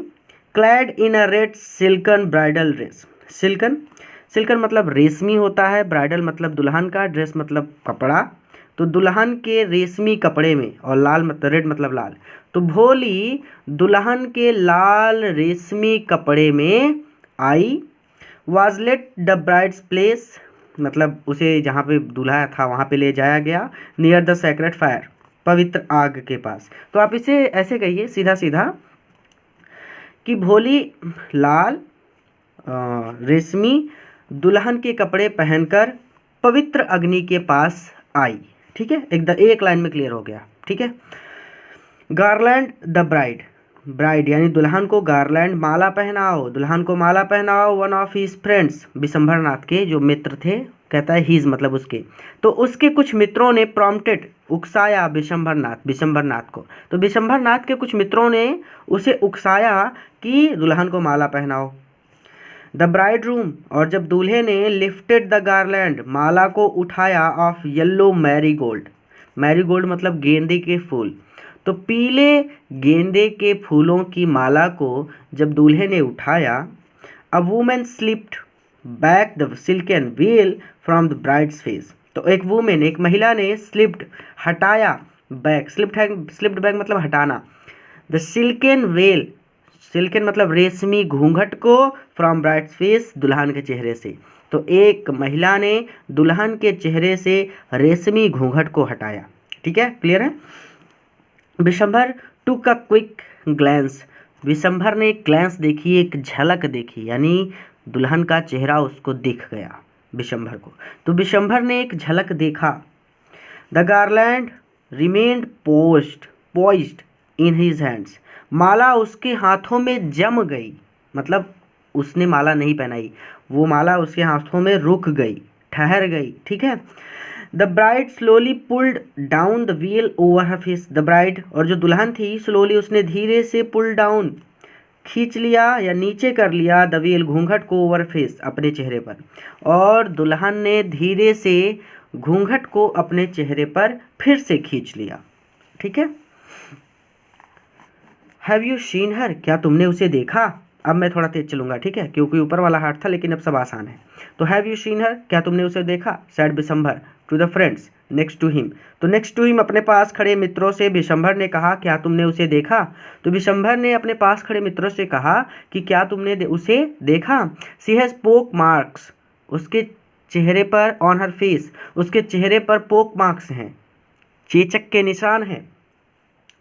[SPEAKER 1] clad in a red silken bridal dress, silken, silken मतलब रेशमी होता है, ब्राइडल मतलब दुल्हन का, ड्रेस मतलब कपड़ा, तो दुल्हन के रेशमी कपड़े में, और लाल मतलब रेड मतलब लाल, तो भोली दुल्हन के लाल रेशमी कपड़े में आई। Was led the bride's place, मतलब उसे जहाँ पे दूल्हा था वहाँ पे ले जाया गया, नियर द सेक्रेट फायर, पवित्र आग के पास। तो आप इसे ऐसे कहिए सीधा सीधा कि भोली लाल रेशमी दुल्हन के कपड़े पहनकर पवित्र अग्नि के पास आई, ठीक है। एक लाइन में क्लियर हो गया, ठीक है। गार्लैंड द ब्राइड, ब्राइड यानी दुल्हन को गार्लैंड माला पहनाओ, दुल्हन को माला पहनाओ। One of his friends, Vishambhar Nath के जो मित्र थे, कहता है हीज मतलब उसके, तो उसके कुछ मित्रों ने प्रॉम्प्टेड, उकसाया विशंभर नाथ को, तो विशंभर नाथ के कुछ मित्रों ने उसे उकसाया कि दुल्हन को माला पहनाओ। द ब्राइड रूम, और जब दूल्हे ने लिफ्टेड द गार्लैंड, माला को उठाया, ऑफ येलो मैरीगोल्ड, मैरीगोल्ड मतलब गेंदे के फूल, तो पीले गेंदे के फूलों की माला को जब दूल्हे ने उठाया, a woman slipped back the silken veil from the bride's face, तो एक वुमेन, एक महिला ने स्लिप्ड हटाया, बैक स्लिप्ड बैक मतलब हटाना, द सिल्कन वेल, सिल्कन मतलब रेशमी घूंघट को, फ्रॉम ब्राइड्स फेस दुल्हन के चेहरे से, तो एक महिला ने दुल्हन के चेहरे से रेशमी घूंघट को हटाया, ठीक है, क्लियर है। विशंभर टुक अ क्विक ग्लैंस, विशंभर ने एक ग्लैंस देखी, एक झलक देखी, यानी दुल्हन का चेहरा उसको दिख गया विशंभर को, तो विशंभर ने एक झलक देखा। The garland remained poised in his hands, माला उसके हाथों में जम गई, मतलब उसने माला नहीं पहनाई, वो माला उसके हाथों में रुक गई, ठहर गई, ठीक है। The bride slowly pulled down the well over her face, the bride और जो दुल्हन थी, स्लोली उसने धीरे से पुल डाउन खींच लिया या नीचे कर लिया, द वेल घूंघट को, ओवर फेस अपने चेहरे पर, और दुल्हन ने धीरे से घूंघट को अपने चेहरे पर फिर से खींच लिया, ठीक है। हैव यू सीन हर, क्या तुमने उसे देखा। अब मैं थोड़ा तेज चलूंगा, ठीक है, क्योंकि ऊपर वाला हार्ड था लेकिन अब सब आसान है। तो हैव यू सीन हर, क्या तुमने उसे देखा, said Vishambhar to the friends next to him, तो नेक्स्ट टू हिम अपने पास खड़े मित्रों से विशंभर ने कहा, क्या तुमने उसे देखा। तो विशंभर ने अपने पास खड़े मित्रों से कहा कि क्या तुमने उसे देखा। सी हैज पोक मार्क्स, उसके चेहरे पर, ऑन हर फेस, उसके चेहरे पर पोक मार्क्स हैं, चेचक के निशान हैं।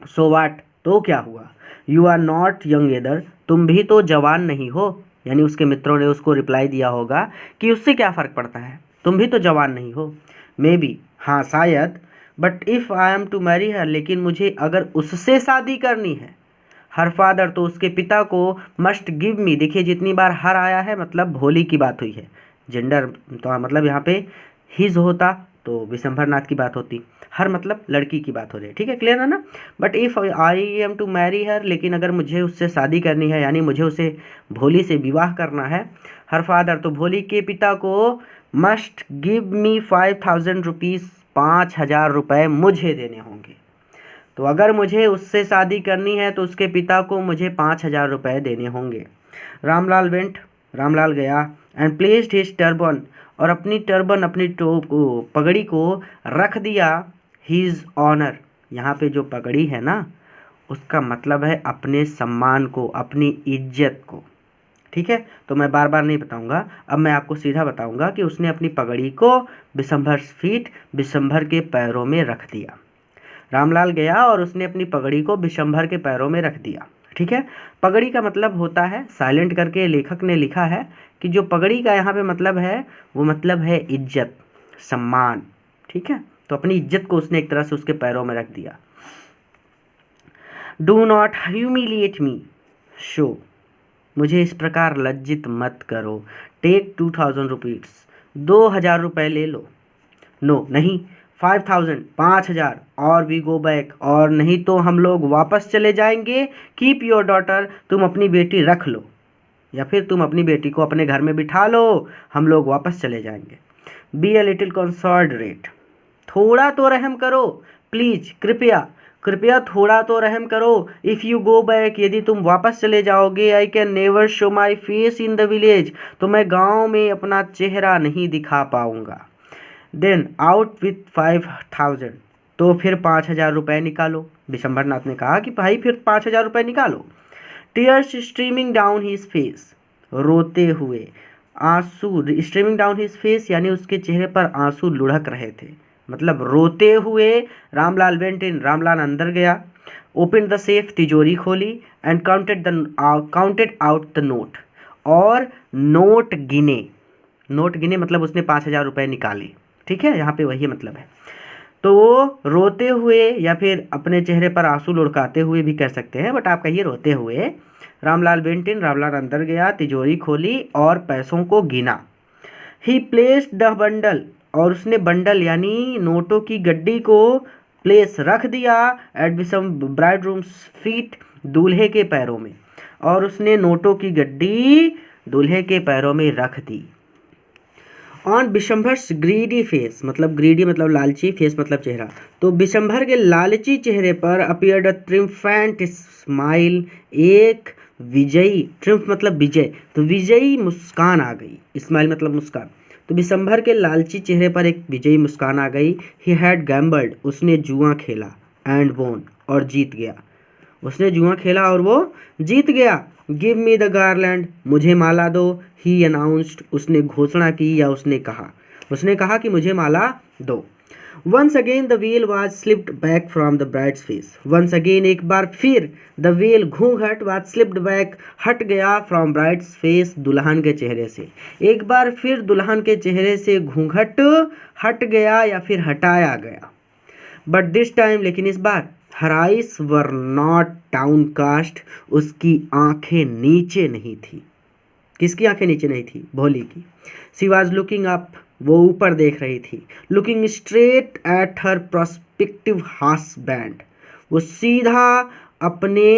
[SPEAKER 1] सो वाट, तो क्या हुआ? You are not young either, तुम भी तो जवान नहीं हो। यानी उसके मित्रों ने उसको रिप्लाई दिया होगा कि उससे क्या फ़र्क पड़ता है, तुम भी तो जवान नहीं हो। मे बी, हाँ शायद, but if I am to marry her, लेकिन मुझे अगर उससे शादी करनी है। हर फादर, तो उसके पिता को, मस्ट गिव मी, देखिए जितनी बार हर आया है मतलब भोली की बात हुई है। जेंडर तो मतलब यहाँ पे हिज होता तो विशंभरनाथ की बात होती, हर मतलब लड़की की बात हो रही है, ठीक है, क्लियर है ना। But if I am to marry her, लेकिन अगर मुझे उससे शादी करनी है, यानी मुझे उसे भोली से विवाह करना है। हर फादर, तो भोली के पिता को, मस्ट गिव मी 5000 रुपीज़, 5000 रुपये मुझे देने होंगे। तो अगर मुझे उससे शादी करनी है तो उसके पिता को मुझे 5000 रुपये देने होंगे। रामलाल वेंट, रामलाल गया, एंड प्लेस्ड हिज टर्बन, और अपनी टर्बन, अपनी पगड़ी को रख दिया, हिज ऑनर, यहाँ पे जो पगड़ी है ना उसका मतलब है अपने सम्मान को, अपनी इज्जत को, ठीक है। तो मैं बार बार नहीं बताऊंगा, अब मैं आपको सीधा बताऊंगा कि उसने अपनी पगड़ी को विशंभर फीट, विशंभर के पैरों में रख दिया। रामलाल गया और उसने अपनी पगड़ी को विशंभर के पैरों में रख दिया, ठीक है। पगड़ी का मतलब होता है, साइलेंट करके लेखक ने लिखा है कि जो पगड़ी का यहाँ पे मतलब है वो मतलब है इज्जत, सम्मान, ठीक है। तो अपनी इज्जत को उसने एक तरह से उसके पैरों में रख दिया। Do not humiliate me, show, मुझे इस प्रकार लज्जित मत करो। टेक 2000 रुपीज़, 2000 रुपये ले लो। नो, नहीं, 5000, 5000, और वी गो बैक, और नहीं तो हम लोग वापस चले जाएंगे। कीप योर डॉटर, तुम अपनी बेटी रख लो, या फिर तुम अपनी बेटी को अपने घर में बिठा लो, हम लोग वापस चले जाएंगे। बी अ लिटिल कंसॉर्डरेट, थोड़ा तो रहम करो, प्लीज, कृपया, कृपया थोड़ा तो रहम करो। इफ़ यू गो बैक, यदि तुम वापस चले जाओगे, I can never show my face in the village, तो मैं गांव में अपना चेहरा नहीं दिखा पाऊंगा। देन आउट विथ 5000, तो फिर 5000 रुपये निकालो। विशंभरनाथ ने कहा कि भाई फिर 5000 रुपये निकालो। Tears streaming down his face, रोते हुए आंसू, स्ट्रीमिंग डाउन हिज फेस यानी उसके चेहरे पर आंसू लुढ़क रहे थे, मतलब रोते हुए। रामलाल वेंट इन, रामलाल अंदर गया। ओपन द सेफ, तिजोरी खोली, and counted out the note, और नोट गिने। नोट गिने मतलब उसने 5000 रुपये निकाले, ठीक है, यहाँ पे वही मतलब है। तो वो रोते हुए या फिर अपने चेहरे पर आंसू लुढ़काते हुए भी कह सकते हैं, बट आप कहिए रोते हुए। रामलाल वेंट इन, रामलाल अंदर गया, तिजोरी खोली और पैसों को गिना। ही प्लेस्ड द बंडल, और उसने बंडल यानी नोटों की गड्डी को प्लेस रख दिया, एट विसम ब्राइड रूम्स फीट, दूल्हे के पैरों में, और उसने नोटों की गड्डी दूल्हे के पैरों में रख दी। ऑन विशंभर्स ग्रीडी फेस, मतलब ग्रीडी मतलब लालची, फेस मतलब चेहरा, तो विशंभर के लालची चेहरे पर अपीयर्ड अ ट्रिम्फेंट स्माइल, एक विजयी, ट्रिम्फ मतलब विजय, तो विजयी मुस्कान आ गई, स्माइल मतलब मुस्कान। तो विशंभर के लालची चेहरे पर एक विजयी मुस्कान आ गई। ही हैड गैम्बल्ड, उसने जुआ खेला, एंड वोन, और जीत गया। उसने जुआ खेला और वो जीत गया। गिव मी द गार्लैंड, मुझे माला दो। ही अनाउंस्ड, उसने घोषणा की या उसने कहा कि मुझे माला दो। Once again the veil was slipped back from the bride's face, once again एक बार फिर, the veil ghoonghat was slipped back, हट गया, फ्रॉम ब्राइड्स फेस, दुल्हन के चेहरे से। एक बार फिर दुल्हन के चेहरे से घूंघट हट गया या फिर हटाया गया। बट दिस टाइम, लेकिन इस बार, her eyes were not downcast, उसकी आंखें नीचे नहीं थी। किसकी आंखें नीचे नहीं थी? भोली की। सी वॉज लुकिंग अप, वो ऊपर देख रही थी। Looking straight at her prospective husband, वो सीधा अपने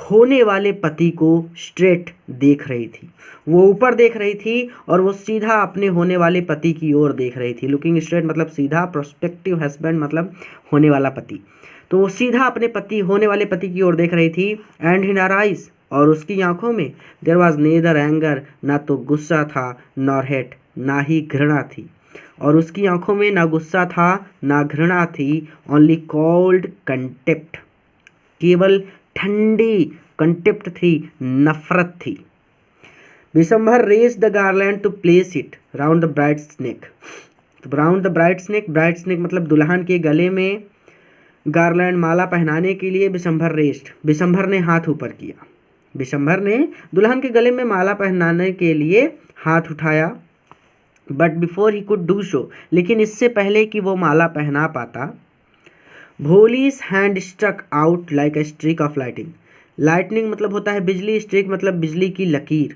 [SPEAKER 1] होने वाले पति को स्ट्रेट देख रही थी। वो ऊपर देख रही थी और वो सीधा अपने होने वाले पति की ओर देख रही थी। लुकिंग स्ट्रेट मतलब सीधा, प्रोस्पेक्टिव हस्बैंड मतलब होने वाला पति। तो वो सीधा अपने पति, होने वाले पति की ओर देख रही थी। एंड इन हर आइज, और उसकी आंखों में, देयर वॉज नेदर एंगर, ना तो गुस्सा था, नॉर हेट, ना ही घृणा थी। और उसकी आंखों में ना गुस्सा था ना घृणा थी, ओनली कोल्ड कंटेप्ट, केवल ठंडी कंटेप्ट थी, नफरत थी। Vishambhar raised the garland to place it round the bride's neck. तो राउंड द ब्राइड्स नेक मतलब दुल्हन के गले में गार्लैंड माला पहनाने के लिए विशंभर ने हाथ ऊपर किया। विशंभर ने दुल्हन के गले में माला पहनाने के लिए हाथ उठाया। But before he could do so, लेकिन इससे पहले कि वो माला पहना पाता, Bholi's hand struck out like a streak of lightning मतलब होता है बिजली, स्ट्रीक मतलब बिजली की लकीर।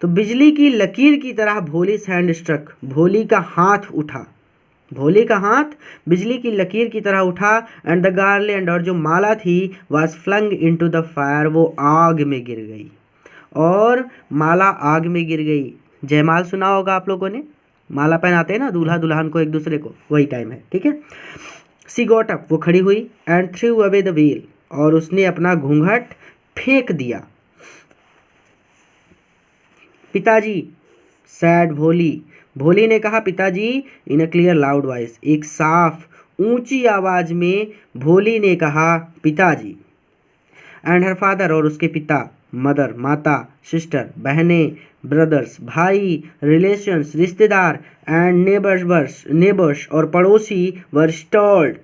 [SPEAKER 1] तो बिजली की लकीर की तरह भोलीज हैंड स्ट्रक, भोली का हाथ उठा, भोली का हाथ बिजली की लकीर की तरह उठा। एंड द गार्लैंड, और जो माला थी, was flung into the fire, वो आग में गिर गई, और माला आग में गिर गई। जयमाल सुना होगा आप लोगों ने, माला पहनाते हैं ना दूल्हा दुल्हन को एक दूसरे को, वही टाइम है, ठीक है। सी गॉट अप, वो खड़ी हुई। And through away the well, और उसने अपना घूंघट फेंक दिया। पिताजी, सैड भोली, भोली ने कहा पिताजी। इन अ क्लियर लाउड वॉइस, एक साफ ऊंची आवाज में भोली ने कहा पिताजी। एंड हर फादर, और उसके पिता, मदर माता, सिस्टर बहनें, ब्रदर्स भाई, रिलेशंस रिश्तेदार, एंड नेबर्स और पड़ोसी, वर स्टॉल्ड,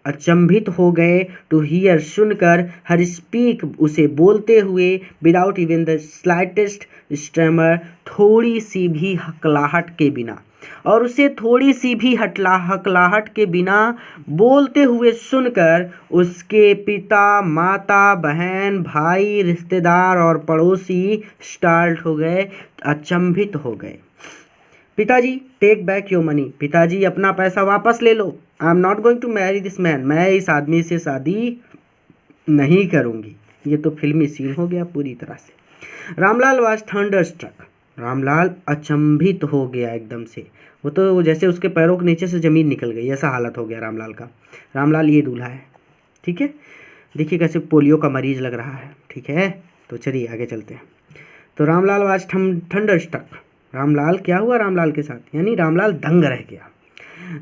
[SPEAKER 1] अचंभित हो गए, टू हियर, सुनकर, हर स्पीक, उसे बोलते हुए, विदाउट इवन द स्लाइटेस्ट स्ट्रेमर, थोड़ी सी भी हकलाहट के बिना, और उसे थोड़ी सी भी हकलाहट के बिना बोलते हुए सुनकर उसके पिता, माता, बहन, भाई, रिश्तेदार और पड़ोसी स्टार्ट हो गए, अचंभित हो गए। पिताजी, टेक बैक योर मनी, पिताजी अपना पैसा वापस ले लो। I am not going to marry this man, मैं इस आदमी से शादी नहीं करूँगी। ये तो फिल्मी सीन हो गया पूरी तरह से। रामलाल वाज थंडरस्ट्रक, रामलाल अचंभित हो गया एकदम से, वो तो जैसे उसके पैरों के नीचे से ज़मीन निकल गई, ऐसा हालत हो गया रामलाल का। रामलाल ये दूल्हा है, ठीक है। देखिए कैसे पोलियो का मरीज लग रहा है, ठीक है। तो चलिए आगे चलते हैं। तो रामलाल वाज थंडरस्ट्रक, रामलाल क्या हुआ रामलाल के साथ, यानी रामलाल दंग रह गया।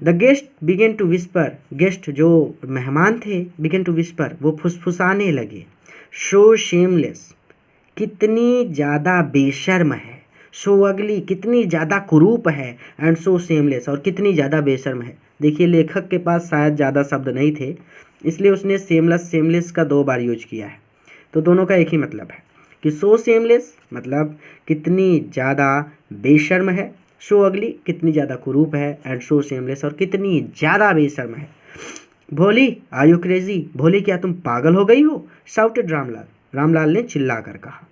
[SPEAKER 1] The guest began to whisper, guest जो मेहमान थे, बिगेन टू विस्पर, वो फुसफुसाने लगे। शो शेमलेस, कितनी ज़्यादा बेशर्म है। सो अगली, कितनी ज़्यादा कुरूप है। एंड सो सेमलेस, और कितनी ज़्यादा बेशर्म है। देखिए लेखक के पास शायद ज़्यादा शब्द नहीं थे, इसलिए उसने सेमलेस का 2 बार यूज किया है। तो दोनों का एक ही मतलब है कि सो सेमलेस मतलब कितनी ज़्यादा बेशर्म है, सो अगली कितनी ज़्यादा कुरूप है, एंड सो सेमलेस और कितनी ज़्यादा बेशर्म है। भोली, आर यू क्रेजी, भोली क्या तुम पागल हो गई हो, शाउटेड रामलाल, रामलाल ने चिल्ला कर कहा।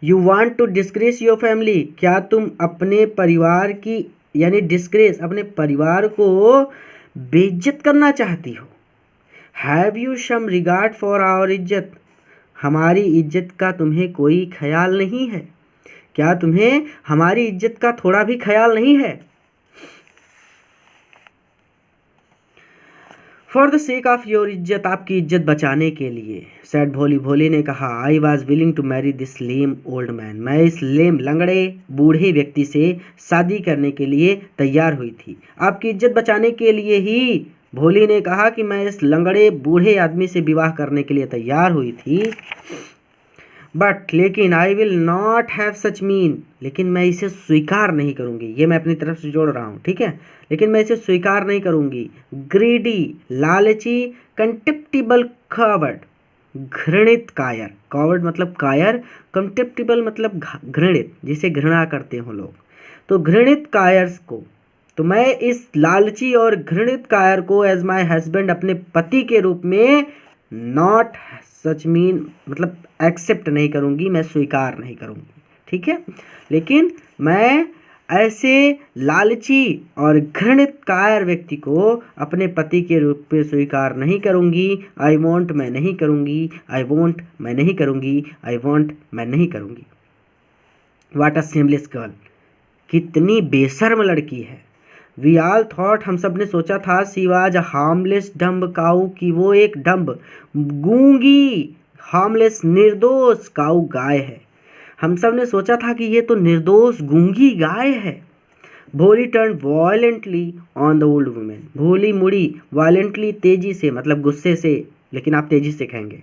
[SPEAKER 1] You want to disgrace your family, क्या तुम अपने परिवार की, यानी डिस्ग्रेस, अपने परिवार को बेइज्जत करना चाहती हो। Have you some regard for our izzat, हमारी इज्जत का तुम्हें कोई ख्याल नहीं है, क्या तुम्हें हमारी इज्जत का थोड़ा भी ख्याल नहीं है। For the sake of your इज्जत, आपकी इज्जत बचाने के लिए, सैड भोली, भोली ने कहा, I was willing to marry this lame old man, मैं इस लेम लंगड़े बूढ़े व्यक्ति से शादी करने के लिए तैयार हुई थी। आपकी इज्जत बचाने के लिए ही भोली ने कहा कि मैं इस लंगड़े बूढ़े आदमी से विवाह करने के लिए तैयार हुई थी। बट लेकिन I will not have such mean, लेकिन मैं इसे स्वीकार नहीं करूँगी, ये मैं अपनी तरफ से जोड़ रहा हूँ, ठीक है, लेकिन मैं इसे स्वीकार नहीं करूँगी। ग्रीडी, लालची, कंटेप्टिबल, कवर्ड, घृणित कायर, कवर्ड मतलब कायर, कंटेप्टिबल मतलब घृणित, जिसे घृणा करते हो लोग, तो घृणित कायर्स को, तो मैं इस लालची और घृणित कायर को एज माई हस्बैंड, अपने पति के रूप में, नॉट सच मीन मतलब एक्सेप्ट नहीं करूँगी, मैं स्वीकार नहीं करूँगी, ठीक है। लेकिन मैं ऐसे लालची और घृणित कायर व्यक्ति को अपने पति के रूप में स्वीकार नहीं करूँगी। आई वॉन्ट, मैं नहीं करूँगी, आई वॉन्ट, मैं नहीं करूँगी, आई वॉन्ट, मैं नहीं करूँगी। वाट अ शेमलेस गर्ल, कितनी बेशर्म लड़की है। वी ऑल थॉट, हम सब ने सोचा था, शी वाज हार्मलेस डम्ब काऊ, कि वो एक डम्ब गूंगी, हार्मलेस निर्दोष काऊ गाय है। हम सब ने सोचा था कि ये तो निर्दोष गूंगी गाय है। भोली turn violently on the old women, भोली मुड़ी वायलेंटली, तेजी से मतलब गुस्से से, लेकिन आप तेजी से कहेंगे।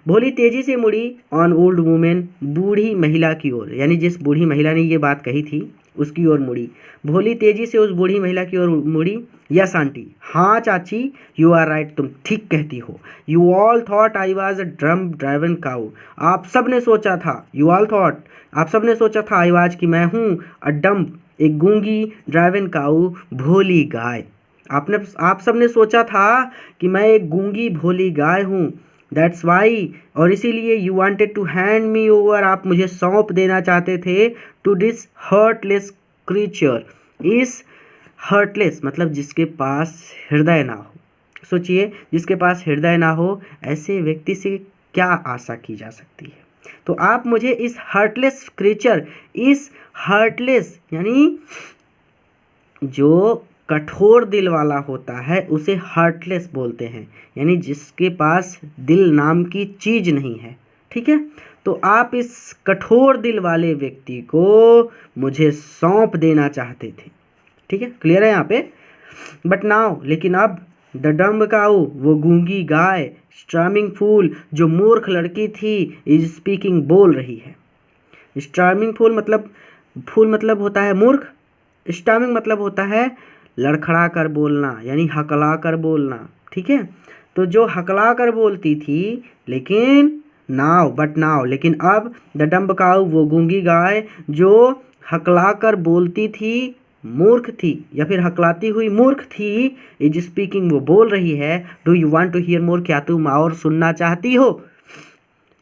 [SPEAKER 1] भोली तेजी से मुड़ी ऑन ओल्ड वुमेन, बूढ़ी महिला की ओर, यानी जिस बूढ़ी महिला ने ये बात कही थी उसकी ओर मुड़ी। भोली तेजी से उस बूढ़ी महिला की ओर मुड़ी। यस आंटी, हाँ चाची, यू आर राइट, तुम ठीक कहती हो। You all thought I was a drum driven cow, आप सब ने सोचा था, यू ऑल थॉट, आप सब ने सोचा था, आई वॉज कि मैं हूँ, अ डम्ब, एक गूंगी, ड्राइवन काउ, भोली गाय। आप सब ने सोचा था कि मैं एक गूंगी भोली गाय हूँ। दैट्स वाई, और इसीलिए you wanted to hand me over, आप मुझे सौंप देना चाहते थे, टू दिस हर्टलेस क्रीचर, इस हर्टलेस मतलब जिसके पास हृदय ना हो। सोचिए, जिसके पास हृदय ना हो ऐसे व्यक्ति से क्या आशा की जा सकती है। तो आप मुझे इस हार्टलेस क्रीचर, इस हार्टलेस यानी जो कठोर दिल वाला होता है उसे हार्टलेस बोलते हैं, यानी जिसके पास दिल नाम की चीज नहीं है, ठीक है। तो आप इस कठोर दिल वाले व्यक्ति को मुझे सौंप देना चाहते थे, ठीक है, क्लियर है यहाँ पे। बट नाउ, लेकिन अब, द डम्ब काऊ, वो गूंगी गाय, स्ट्रामिंग फूल, जो मूर्ख लड़की थी, इज स्पीकिंग, बोल रही है। स्ट्रामिंग फूल मतलब होता है मूर्ख, स्टामिंग मतलब होता है लड़खड़ा कर बोलना, यानी हकला कर बोलना, ठीक है। तो जो हकला कर बोलती थी, लेकिन नाउ, लेकिन अब, द डम्ब काऊ, वो गूंगी गाय जो हकला कर बोलती थी, मूर्ख थी या फिर हकलाती हुई मूर्ख थी, इज स्पीकिंग, वो बोल रही है। Do you want to hear more, क्या तुम और सुनना चाहती हो।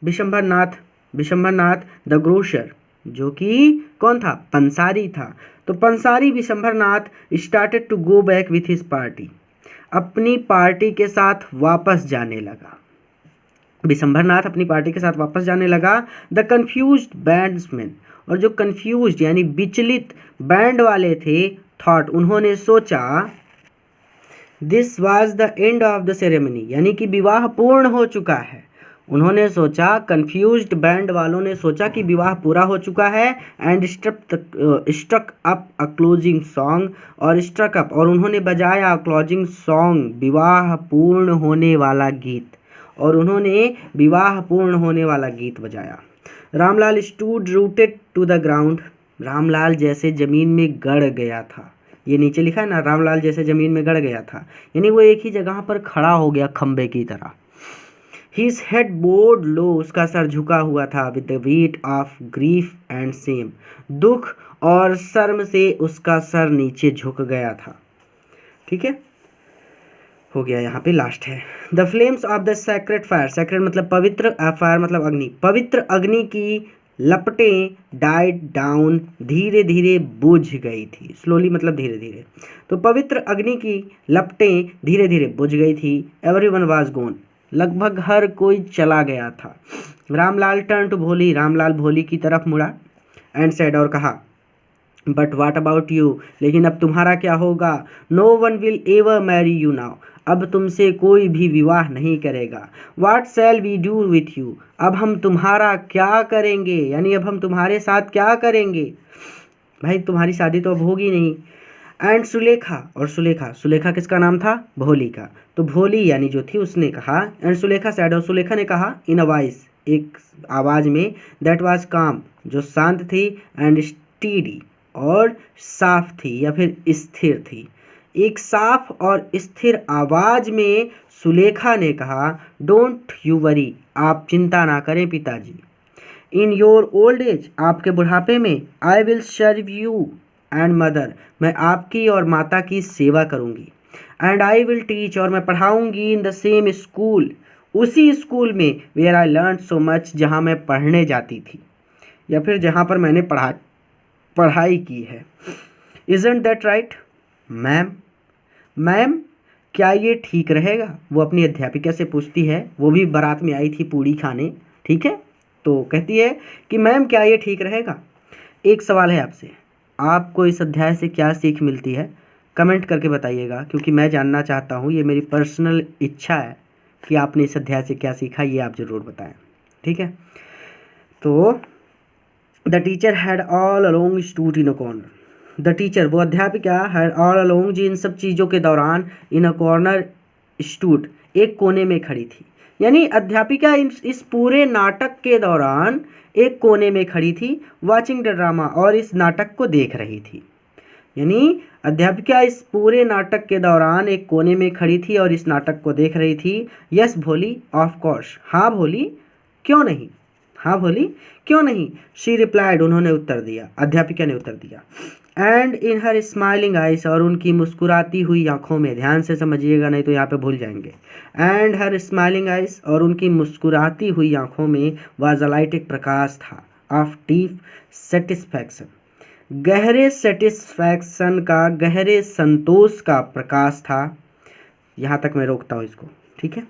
[SPEAKER 1] विशंभरनाथ द ग्रोसर, जो कि कौन था, पंसारी था। तो पंसारी Vishambharnath started to go back with his party, अपनी पार्टी के साथ वापस जाने लगा। विशंभरनाथ अपनी पार्टी के साथ वापस जाने लगा। द कन्फ्यूज्ड बैंड्समैन, और जो कन्फ्यूज्ड यानी विचलित बैंड वाले थे, थॉट, उन्होंने सोचा, this was the end of the ceremony, यानी कि विवाह पूर्ण हो चुका है। उन्होंने सोचा, कन्फ्यूज्ड बैंड वालों ने सोचा कि विवाह पूरा हो चुका है। And struck up a closing song, और स्ट्रक अप, और उन्होंने बजाया क्लोजिंग सॉन्ग, विवाह पूर्ण होने वाला गीत, और उन्होंने विवाह पूर्ण होने वाला गीत बजाया। Ramlal stood rooted to the ground, Ramlal जैसे जमीन में गड़ गया था। ये नीचे लिखा है ना, रामलाल जैसे जमीन में गड़ गया था, यानी वो एक ही जगह पर खड़ा हो गया खंबे की तरह। His head bowed low, उसका सर झुका हुआ था। With the weight of grief and shame, दुख और शर्म से उसका सर नीचे झुक गया था, ठीक है, हो गया। यहाँ पे लास्ट है, the flames of the sacred fire, sacred मतलब पवित्र, फायर मतलब अग्नि, पवित्र अग्नि की लपटें, डाइड डाउन, धीरे धीरे बुझ गई थी, स्लोली मतलब धीरे धीरे। तो पवित्र अग्नि की लपटें धीरे धीरे बुझ गई थी। एवरीवन वाज गॉन, लगभग हर कोई चला गया था। रामलाल टर्न टू भोली, रामलाल भोली की तरफ मुड़ा। एंड सेड, और कहा, बट वाट अबाउट यू, लेकिन अब तुम्हारा क्या होगा। No one will ever marry you now, अब तुमसे कोई भी विवाह नहीं करेगा। What shall we do with you, अब हम तुम्हारा क्या करेंगे, यानी अब हम तुम्हारे साथ क्या करेंगे, भाई तुम्हारी शादी तो अब होगी नहीं। एंड सुलेखा, और सुलेखा किसका नाम था, भोली का। तो भोली यानी जो थी उसने कहा, एंड सुलेखा सैड, और सुलेखा ने कहा, इन अ वॉइस, एक आवाज़ में, दैट वाज काम, जो शांत थी, एंड स्टीडी, और साफ थी या फिर स्थिर थी। एक साफ और स्थिर आवाज में सुलेखा ने कहा, डोंट यू वरी, आप चिंता ना करें पिताजी। इन योर ओल्ड एज, आपके बुढ़ापे में, I will serve you and mother, मैं आपकी और माता की सेवा करूंगी। एंड आई विल टीच, और मैं पढ़ाऊंगी, इन द सेम स्कूल, उसी स्कूल में, where I learn so much, जहाँ मैं पढ़ने जाती थी या फिर जहाँ पर मैंने पढ़ाई की है। इजंट दैट राइट मैम, क्या ये ठीक रहेगा, वो अपनी अध्यापिका से पूछती है, वो भी बारात में आई थी पूड़ी खाने, ठीक है। तो कहती है कि मैम क्या ये ठीक रहेगा। एक सवाल है आपसे, आपको इस अध्याय से क्या सीख मिलती है, कमेंट करके बताइएगा, क्योंकि मैं जानना चाहता हूँ, ये मेरी पर्सनल इच्छा है कि आपने इस अध्याय से क्या सीखा, ये आप ज़रूर बताएं, ठीक है। तो the teacher had all along stood in a corner, the teacher वो अध्यापिका, हैड ऑल अलोंग जी इन सब चीज़ों के दौरान, इन अ कॉर्नर स्टूड एक कोने में खड़ी थी। यानी अध्यापिका इस पूरे नाटक के दौरान एक कोने में खड़ी थी, वॉचिंग द ड्रामा, और इस नाटक को देख रही थी। यानी अध्यापिका इस पूरे नाटक के दौरान एक कोने में खड़ी थी और इस नाटक को देख रही थी। यस भोली, ऑफ कोर्स, हाँ भोली, क्यों नहीं, हाँ भोली, क्यों नहीं, शी रिप्लाइड, उन्होंने उत्तर दिया, अध्यापिका ने उत्तर दिया। And in her smiling eyes, और उनकी मुस्कुराती हुई आंखों में, ध्यान से समझिएगा नहीं तो यहाँ पे भूल जाएंगे। एंड हर स्माइलिंग आइज, और उनकी मुस्कुराती हुई आंखों में वाज अ लाइट, एक प्रकाश था, ऑफ डीप सेटिस्फैक्शन, गहरे सेटिस्फैक्शन का, गहरे संतोष का प्रकाश था। यहाँ तक मैं रोकता हूँ इसको, ठीक है।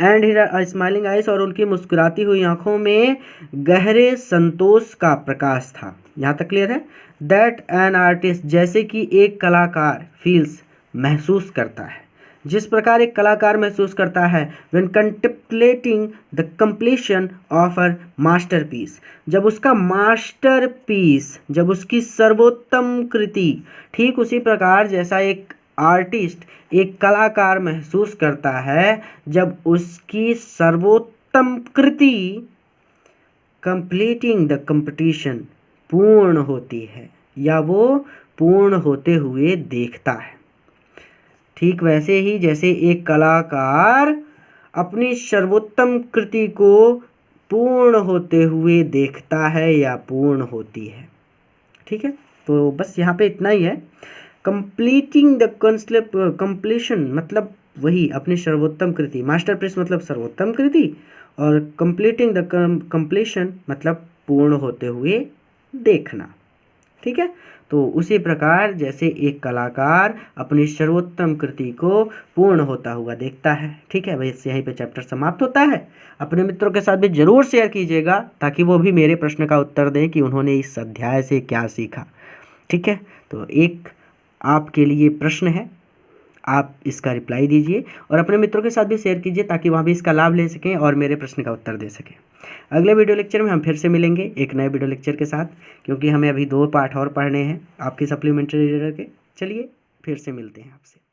[SPEAKER 1] एंड हियर स्माइलिंग आइज, और उनकी मुस्कुराती हुई आंखों में गहरे संतोष का प्रकाश था। यहाँ तक क्लियर है। दैट एन आर्टिस्ट, जैसे कि एक कलाकार, फील्स, महसूस करता है, जिस प्रकार एक कलाकार महसूस करता है when contemplating the completion of her masterpiece, जब उसका मास्टरपीस, जब उसकी सर्वोत्तम कृति, ठीक उसी प्रकार जैसा एक आर्टिस्ट, एक कलाकार महसूस करता है जब उसकी सर्वोत्तम कृति, कंप्लीटिंग द कंपटीशन, पूर्ण होती है या वो पूर्ण होते हुए देखता है। ठीक वैसे ही जैसे एक कलाकार अपनी सर्वोत्तम कृति को पूर्ण होते हुए देखता है या पूर्ण होती है। ठीक है, तो बस यहाँ पे इतना ही है। कंप्लीटिंग द कंप्लीशन मतलब वही अपनी सर्वोत्तम कृति, मास्टरपीस मतलब सर्वोत्तम कृति, और कंप्लीटिंग द कंप्लीशन मतलब पूर्ण होते हुए देखना। ठीक है, तो उसी प्रकार जैसे एक कलाकार अपनी सर्वोत्तम कृति को पूर्ण होता हुआ देखता है। ठीक है, वैसे यहीं पे चैप्टर समाप्त होता है। अपने मित्रों के साथ भी जरूर शेयर कीजिएगा ताकि वो भी मेरे प्रश्न का उत्तर दें कि उन्होंने इस अध्याय से क्या सीखा। ठीक है, तो एक आपके लिए प्रश्न है, आप इसका रिप्लाई दीजिए और अपने मित्रों के साथ भी शेयर कीजिए ताकि वहाँ भी इसका लाभ ले सकें और मेरे प्रश्न का उत्तर दे सकें। अगले वीडियो लेक्चर में हम फिर से मिलेंगे एक नए वीडियो लेक्चर के साथ, क्योंकि हमें अभी 2 पाठ और पढ़ने हैं आपके सप्लीमेंट्री रीडर के। चलिए फिर से मिलते हैं आपसे।